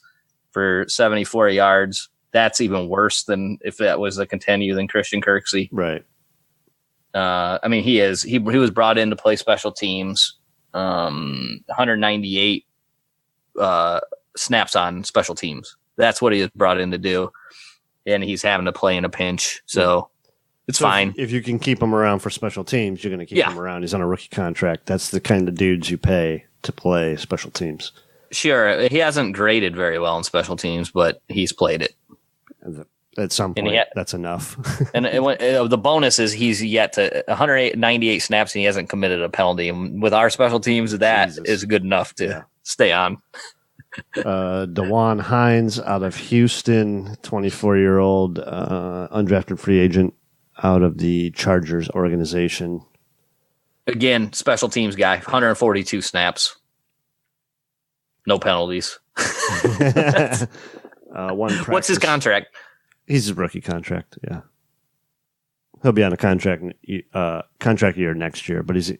C: for 74 yards. That's even worse than if that was a continue than Christian Kirksey.
A: Right.
C: I mean, he was brought in to play special teams. 198 snaps on special teams. That's what he was brought in to do, and he's having to play in a pinch. So. It's fine.
A: If you can keep him around for special teams, you're going to keep him around. He's on a rookie contract. That's the kind of dudes you pay to play special teams.
C: Sure. He hasn't graded very well in special teams, but he's played it.
A: At some point, that's enough.
C: And the bonus is he's yet to 198 snaps and he hasn't committed a penalty. And with our special teams, that is good enough to stay on.
A: DeJuan Hines out of Houston, 24-year-old undrafted free agent. Out of the Chargers organization.
C: Again, special teams guy, 142 snaps. No penalties. What's his contract?
A: He's a rookie contract, yeah. He'll be on a contract year next year, but he's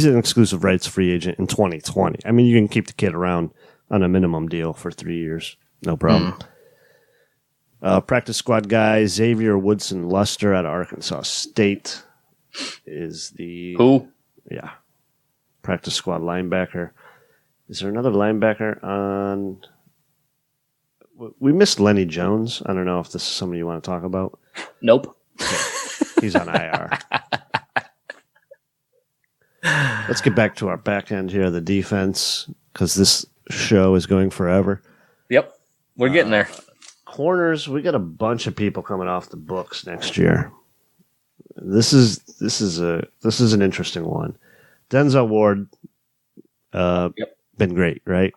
A: an exclusive rights free agent in 2020. I mean, you can keep the kid around on a minimum deal for 3 years. No problem. Practice squad guy Xavier Woodson Luster out of Arkansas State is the practice squad linebacker. Is there another linebacker on? We missed Lenny Jones. I don't know if this is somebody you want to talk about.
C: Nope.
A: He's on IR. Let's get back to our back end here, the defense, because this show is going forever.
C: Yep, we're getting there.
A: Corners, we got a bunch of people coming off the books next year. This is an interesting one. Denzel Ward, been great, right?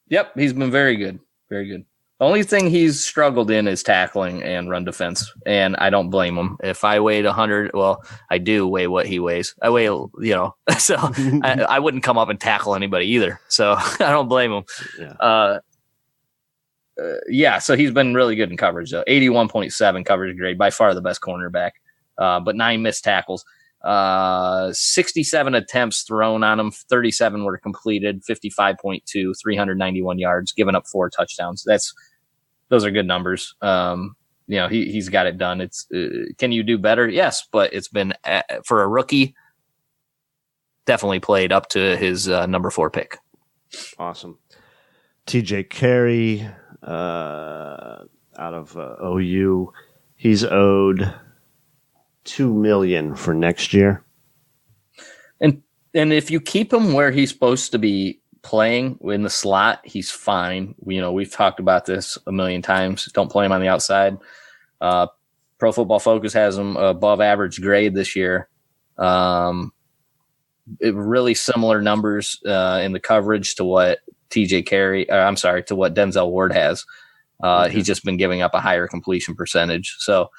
C: Yep, he's been very good, very good. The only thing he's struggled in is tackling and run defense, and I don't blame him. If I weighed 100, well, I do weigh what he weighs. I weigh, so I wouldn't come up and tackle anybody either. So I don't blame him. Yeah. So he's been really good in coverage, though. 81.7 coverage grade, by far the best cornerback, but 9 missed tackles. 67 attempts thrown on him, 37 were completed, 55.2, 391 yards, giving up 4 touchdowns. Those are good numbers. He's got it done. It's can you do better? Yes, but it's been for a rookie, definitely played up to his number 4 pick.
A: Awesome. TJ Carey out of OU, he's owed $2 million for next year.
C: And if you keep him where he's supposed to be playing in the slot, he's fine. We've talked about this a million times. Don't play him on the outside. Pro Football Focus has him above average grade this year. Really similar numbers in the coverage to what to what Denzel Ward has. He's just been giving up a higher completion percentage. So,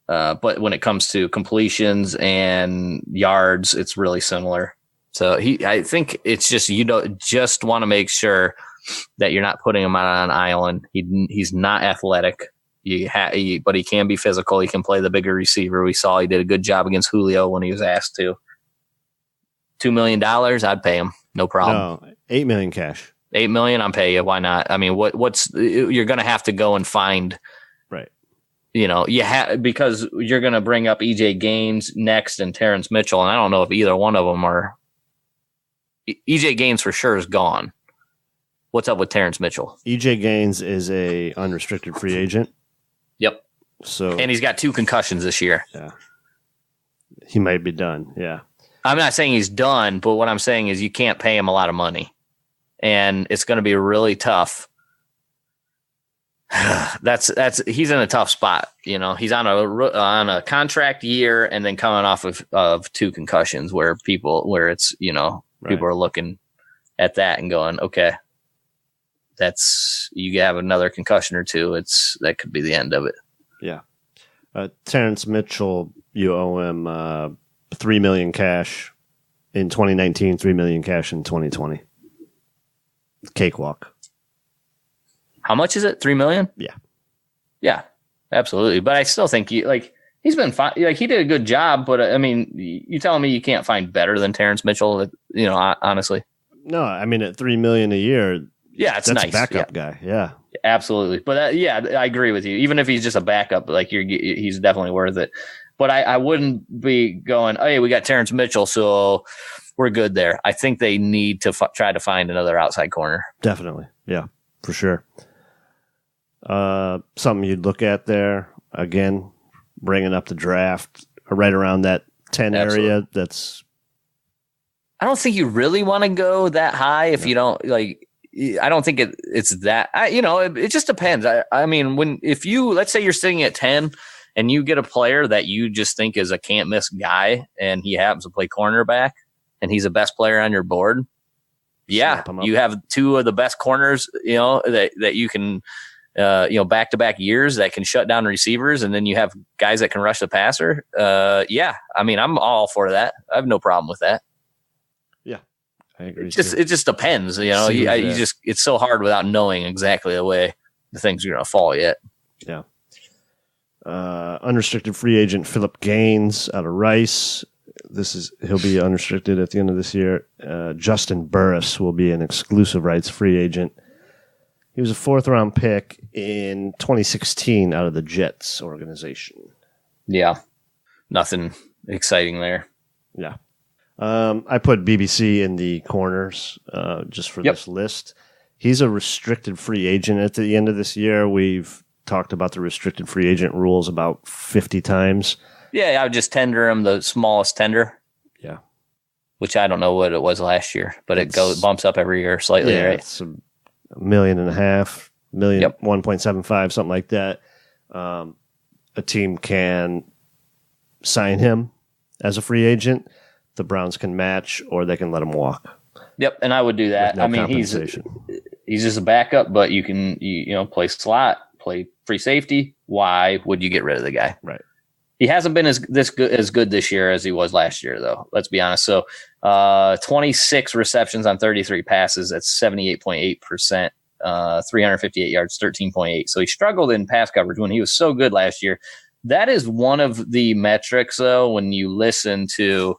C: but when it comes to completions and yards, it's really similar. So I think it's just, you don't just want to make sure that you're not putting him on an island. He's not athletic. But he can be physical. He can play the bigger receiver. We saw he did a good job against Julio when he was asked to. $2 million, I'd pay him. No problem.
A: No, $8 million cash.
C: $8 million, I'm paying you. Why not? I mean, what's you're going to have to go and find,
A: right?
C: Because you're going to bring up EJ Gaines next and Terrence Mitchell, and I don't know if either one of them are. EJ Gaines for sure is gone. What's up with Terrence Mitchell?
A: EJ Gaines is a unrestricted free agent.
C: Yep. And he's got 2 concussions this year.
A: Yeah. He might be done. Yeah.
C: I'm not saying he's done, but what I'm saying is you can't pay him a lot of money, and it's going to be really tough. He's in a tough spot. He's on a contract year and then coming off of 2 concussions where it's, people are looking at that and going, okay, you have another concussion or 2. That could be the end of it.
A: Yeah. Terrence Mitchell, you owe him $3 million cash in 2019, $3 million cash in 2020. Cakewalk.
C: How much is it? $3 million?
A: Yeah.
C: Yeah, absolutely. But I still think he's been fine. Like, he did a good job, but I mean, you telling me you can't find better than Terrence Mitchell, honestly? No, I mean,
A: at $3 million a year.
C: Yeah, that's nice.
A: A backup guy. Yeah.
C: Absolutely. But I agree with you. Even if he's just a backup, like he's definitely worth it. But I wouldn't be going, hey, we got Terrence Mitchell, so we're good there. I think they need to try to find another outside corner.
A: Definitely. Yeah, for sure. Something you'd look at there, again, bringing up the draft right around that 10
C: Absolutely.
A: Area. I
C: don't think you really want to go that high if you don't like. I don't think it's that. It just depends. I mean, let's say you're sitting at 10 and you get a player that you just think is a can't miss guy, and he happens to play cornerback, and he's the best player on your board. Yeah, you have 2 of the best corners, that you can, back to back years that can shut down receivers, and then you have guys that can rush the passer. Yeah, I mean, I'm all for that. I have no problem with that.
A: I agree.
C: It just depends, it's so hard without knowing exactly the way the things are going to fall yet.
A: Yeah. Unrestricted free agent Philip Gaines out of Rice. He'll be unrestricted at the end of this year. Justin Burris will be an exclusive rights free agent. He was a 4th round pick in 2016 out of the Jets organization.
C: Yeah. Nothing exciting there.
A: Yeah. I put BBC in the corners just for this list. He's a restricted free agent at the end of this year. We've talked about the restricted free agent rules about 50 times.
C: Yeah, I would just tender him the smallest tender.
A: Yeah.
C: Which I don't know what it was last year, but it bumps up every year slightly, right?
A: It's $1.5 million, million, 1.75, something like that. A team can sign him as a free agent. The Browns can match, or they can let him walk.
C: Yep, and I would do that. I mean, he's just a backup, but you can play slot, play free safety. Why would you get rid of the guy?
A: Right.
C: He hasn't been as good this year as he was last year, though. Let's be honest. So, 26 receptions on 33 passes. That's 78.8%. 358 yards, 13.8. So he struggled in pass coverage when he was so good last year. That is one of the metrics, though, when you listen to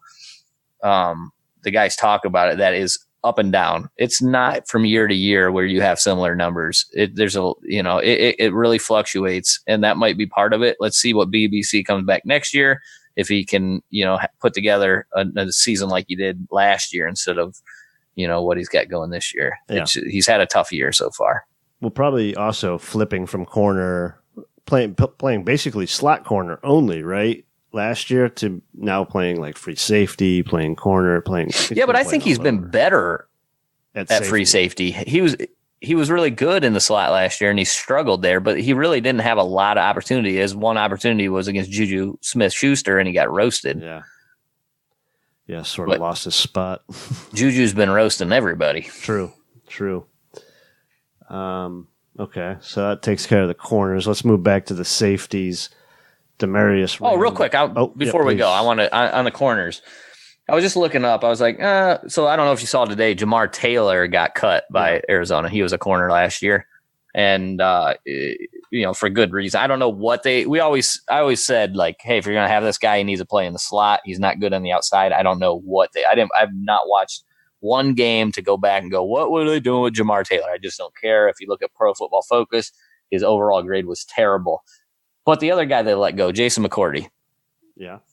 C: the guys talk about it, that is up and down. It's not from year to year where you have similar numbers. It really fluctuates, and that might be part of it. Let's see what BBC comes back next year. If he can, put together a season like he did last year instead of, what he's got going this year. Yeah. He's had a tough year so far.
A: Well, probably also flipping from corner, playing basically slot corner only, right? Last year to now playing like free safety, playing corner, playing.
C: Yeah, but I think he's been better at free safety. He was he was really good in the slot last year, and he struggled there, but he really didn't have a lot of opportunity. His one opportunity was against Juju Smith-Schuster, and he got roasted.
A: Yeah, sort of lost his spot.
C: Juju's been roasting everybody.
A: True. Okay, so that takes care of the corners. Let's move back to the safeties. Demarius.
C: Oh, real quick, before we go, I want to on the corners. I was just looking up. I was like, so I don't know if you saw today, Jamar Taylor got cut by Arizona. He was a corner last year, and for good reason. I don't know what I always said, like, hey, if you're gonna have this guy, he needs to play in the slot. He's not good on the outside. I don't know what I've not watched one game to go back and go, what were they doing with Jamar Taylor? I just don't care. If you look at Pro Football Focus, his overall grade was terrible. But the other guy they let go, Jason McCourty,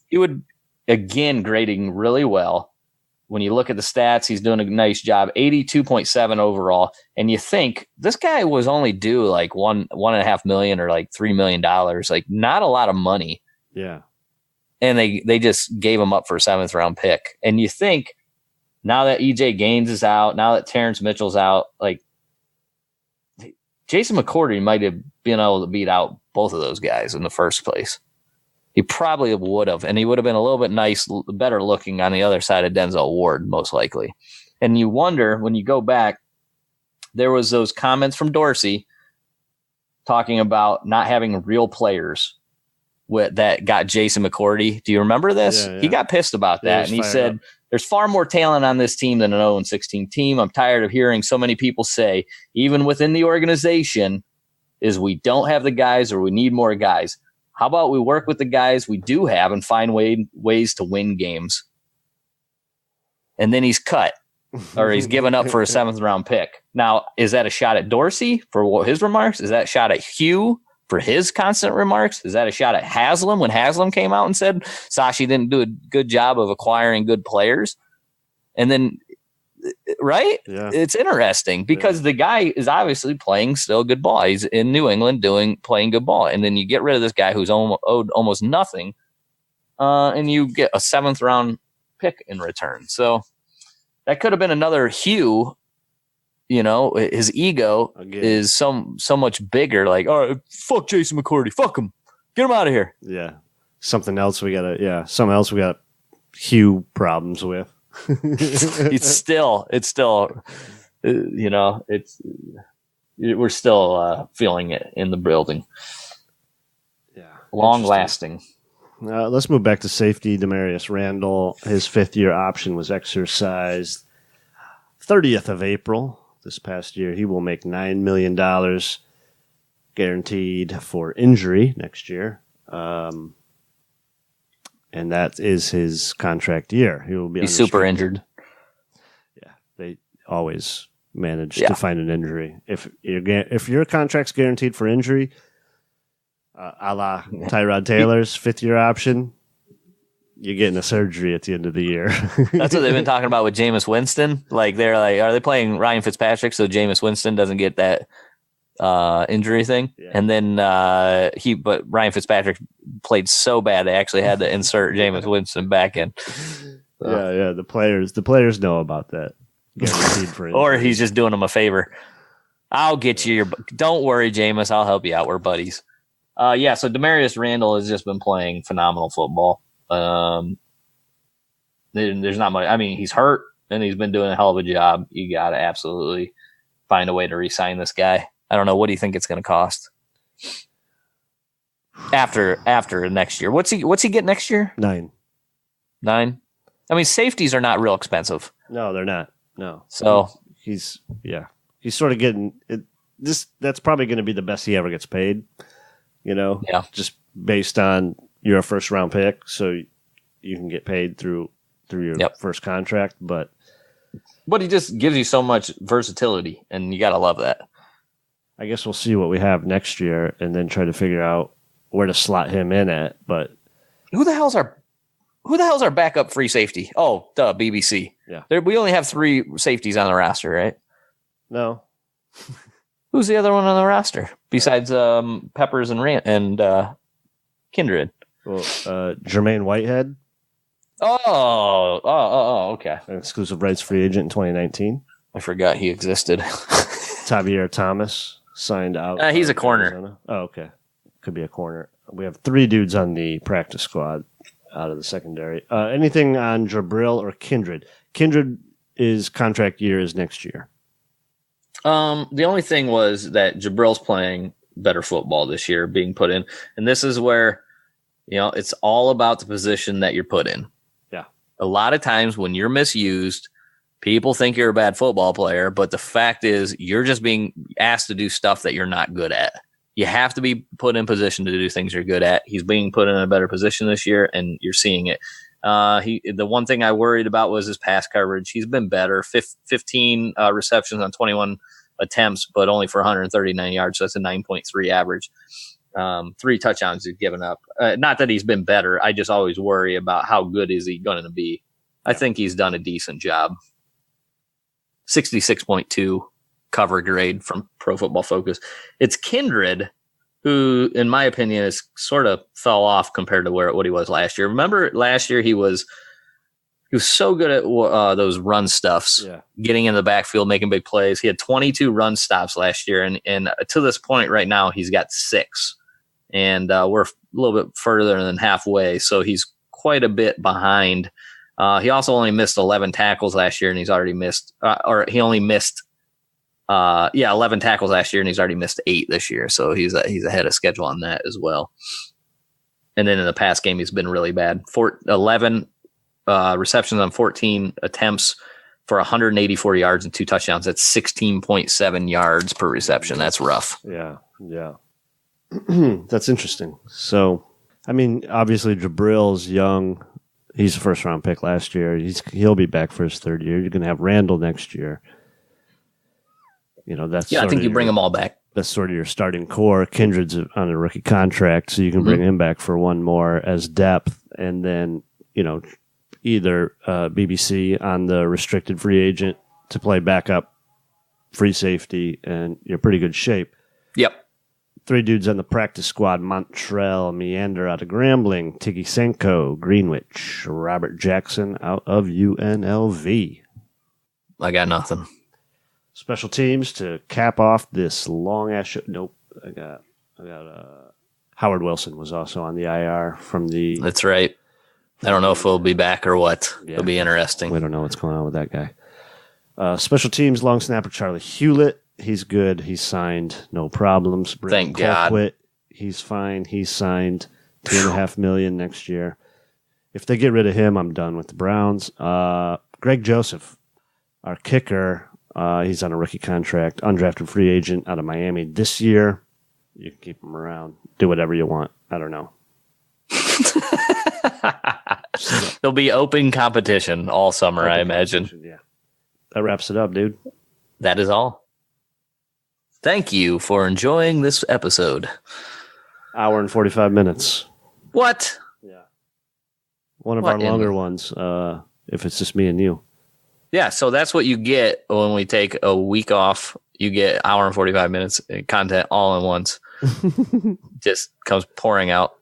C: he would, again, grading really well. When you look at the stats, he's doing a nice job, 82.7 overall. And you think this guy was only due like $1.5 million or like $3 million, like not a lot of money.
A: Yeah.
C: And they just gave him up for a 7th round pick. And you think now that EJ Gaines is out, now that Terrence Mitchell's out, like Jason McCourty might have been able to beat out both of those guys in the first place. He probably would have, and he would have been a little bit better looking on the other side of Denzel Ward, most likely. And you wonder, when you go back, there was those comments from Dorsey talking about not having real players that got Jason McCourty. Do you remember this?
A: Yeah.
C: He got pissed about that, and he said, there's far more talent on this team than an 0-16 team. I'm tired of hearing so many people say, even within the organization, is we don't have the guys or we need more guys. How about we work with the guys we do have and find ways to win games? And then he's cut, or he's given up for a 7th round pick. Now, is that a shot at Dorsey for his remarks? Is that a shot at Hugh for his constant remarks? Is that a shot at Haslam when Haslam came out and said Sashi didn't do a good job of acquiring good players? And then, right?
A: Yeah.
C: It's interesting because the guy is obviously playing still good ball. He's in New England playing good ball. And then you get rid of this guy who's owed almost nothing, and you get a 7th round pick in return. So that could have been another Hugh. His ego is so much bigger. Like, all right, fuck Jason McCourty, fuck him, get him out of here.
A: Yeah, something else we got Hugh problems with.
C: It's still, we're still feeling it in the building.
A: Yeah,
C: long lasting.
A: Let's move back to safety. Demarius Randall, his 5th-year option was exercised 30th of April this past year. He will make $9 million guaranteed for injury next year. And that is his contract year. He will be.
C: He's super injured.
A: Yeah, they always manage to find an injury. If your contract's guaranteed for injury, a la Tyrod Taylor's 5th-year option, you're getting a surgery at the end of the year.
C: That's what they've been talking about with Jameis Winston. Like, they're like, are they playing Ryan Fitzpatrick so Jameis Winston doesn't get that injury thing? Yeah. And then but Ryan Fitzpatrick played so bad they actually had to insert Jameis Winston back in.
A: Yeah. The players know about that. Guaranteed for injury.
C: Or he's just doing them a favor. I'll get you don't worry, Jameis. I'll help you out. We're buddies. So Demarius Randall has just been playing phenomenal football. There's not much. I mean, he's hurt and he's been doing a hell of a job. You got to absolutely find a way to re-sign this guy. I don't know. What do you think it's going to cost after next year? What's he get next year?
A: 9.
C: I mean, safeties are not real expensive.
A: No, they're not. No.
C: So
A: he's sort of getting it. That's probably going to be the best he ever gets paid. Just based on you're a 1st-round pick, so you can get paid through your first contract. But
C: he just gives you so much versatility, and you got to love that.
A: I guess we'll see what we have next year and then try to figure out where to slot him in at. But
C: who the hell's our backup free safety? Oh, BBC.
A: Yeah.
C: We only have 3 safeties on the roster, right?
A: No.
C: Who's the other one on the roster besides Peppers and Kindred?
A: Well, Jermaine Whitehead.
C: Oh, okay.
A: An exclusive rights free agent in 2019.
C: I forgot he existed.
A: Tavier Thomas signed out.
C: He's a corner.
A: Arizona. Oh, okay. Could be a corner. We have 3 dudes on the practice squad out of the secondary. Anything on Jabril or Kindred? Kindred is contract year is next year.
C: The only thing was that Jabril's playing better football this year, being put in. And this is where, it's all about the position that you're put in.
A: Yeah.
C: A lot of times when you're misused, people think you're a bad football player, but the fact is you're just being asked to do stuff that you're not good at. You have to be put in position to do things you're good at. He's being put in a better position this year, and you're seeing it. The one thing I worried about was his pass coverage. He's been better. 15 receptions on 21 attempts, but only for 139 yards. So that's a 9.3 average. 3 touchdowns he's given up. Not that he's been better. I just always worry about how good is he going to be. I think he's done a decent job. 66.2 cover grade from Pro Football Focus. It's Kindred, who, in my opinion, is sort of fell off compared to what he was last year. Remember last year he was so good at those run stuffs, getting in the backfield, making big plays. He had 22 run stops last year, and to this point right now he's got 6, and we're a little bit further than halfway, so he's quite a bit behind. He also only missed 11 tackles last year, and he's already missed, 11 tackles last year, and he's already missed 8 this year. So he's ahead of schedule on that as well. And then in the past game, he's been really bad. 11 receptions on 14 attempts for 184 yards and 2 touchdowns. That's 16.7 yards per reception. That's rough.
A: Yeah. That's interesting. So, I mean, obviously Jabril's young. He's a first-round pick last year. He'll be back for his 3rd year. You're going to have Randall next year. That's
C: I think you bring them all back.
A: That's sort of your starting core. Kindred's on a rookie contract, so you can bring him back for one more as depth, and then either BBC on the restricted free agent to play backup free safety, and you're pretty good shape.
C: Yep.
A: 3 dudes on the practice squad: Montrell Meander out of Grambling, Tiggy Senko, Greenwich, Robert Jackson out of UNLV.
C: I got nothing.
A: Special teams to cap off this long ass show. Nope, I got Howard Wilson was also on the IR from the.
C: That's right. I don't know if he'll be back or what.
A: Yeah.
C: It'll be interesting.
A: We don't know what's going on with that guy. Special teams long snapper Charlie Hewlett. He's good. He's signed. No problems.
C: Thank God.
A: He's fine. He's signed $2.5 million next year. If they get rid of him, I'm done with the Browns. Greg Joseph, our kicker. He's on a rookie contract, undrafted free agent out of Miami this year. You can keep him around. Do whatever you want. I don't know.
C: There'll be open competition all summer, I imagine.
A: Yeah. That wraps it up, dude.
C: That is all. Thank you for enjoying this episode.
A: Hour and 45 minutes.
C: What?
A: Yeah. One of our longer ones, if it's just me and you.
C: Yeah, so that's what you get when we take a week off. You get hour and 45 minutes content all at once. Just comes pouring out.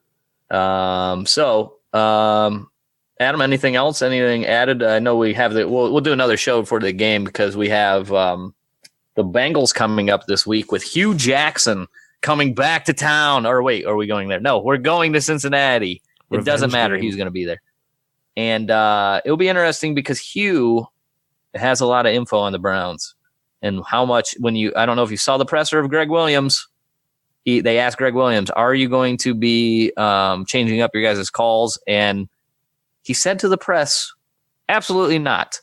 C: Adam, anything else? Anything added? I know we have we'll do another show for the game because we have the Bengals coming up this week with Hugh Jackson coming back to town. Or wait, are we going there? No, we're going to Cincinnati. It doesn't matter. He's going to be there. And it'll be interesting because Hugh has a lot of info on the Browns and how much I don't know if you saw the presser of Greg Williams. They asked Greg Williams, are you going to be changing up your guys' calls? And he said to the press, absolutely not,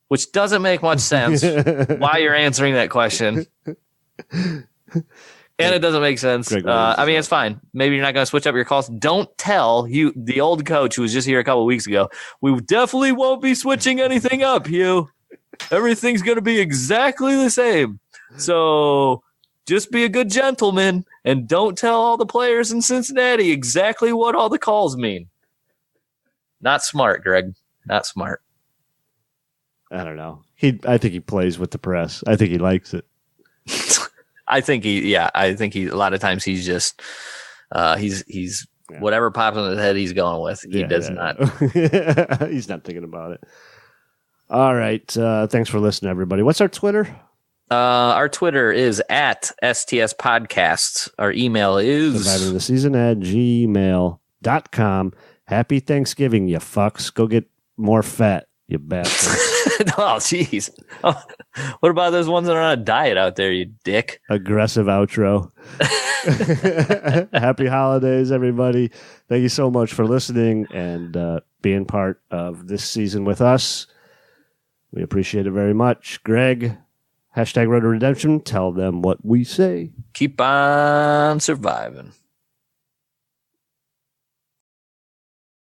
C: which doesn't make much sense why you're answering that question. And it doesn't make sense. I mean, it's fine. Maybe you're not going to switch up your calls. Don't tell the old coach who was just here a couple of weeks ago, we definitely won't be switching anything up, Hugh. Everything's going to be exactly the same. So just be a good gentleman and don't tell all the players in Cincinnati exactly what all the calls mean. Not smart, Greg. Not smart.
A: I don't know. I think he plays with the press. I think he likes it.
C: I think he a lot of times he's just he's whatever pops in his head he's going with. He does not.
A: He's not thinking about it. All right. Thanks for listening, everybody. What's our Twitter?
C: Our Twitter is at STS Podcasts. Our email is
A: survivingtheseason@gmail.com. Happy Thanksgiving, you fucks. Go get more fat, you bastard.
C: Oh, jeez. Oh, what about those ones that are on a diet out there, you dick?
A: Aggressive outro. Happy holidays, everybody. Thank you so much for listening and being part of this season with us. We appreciate it very much. Greg, #Road to Redemption. Tell them what we say.
C: Keep on surviving.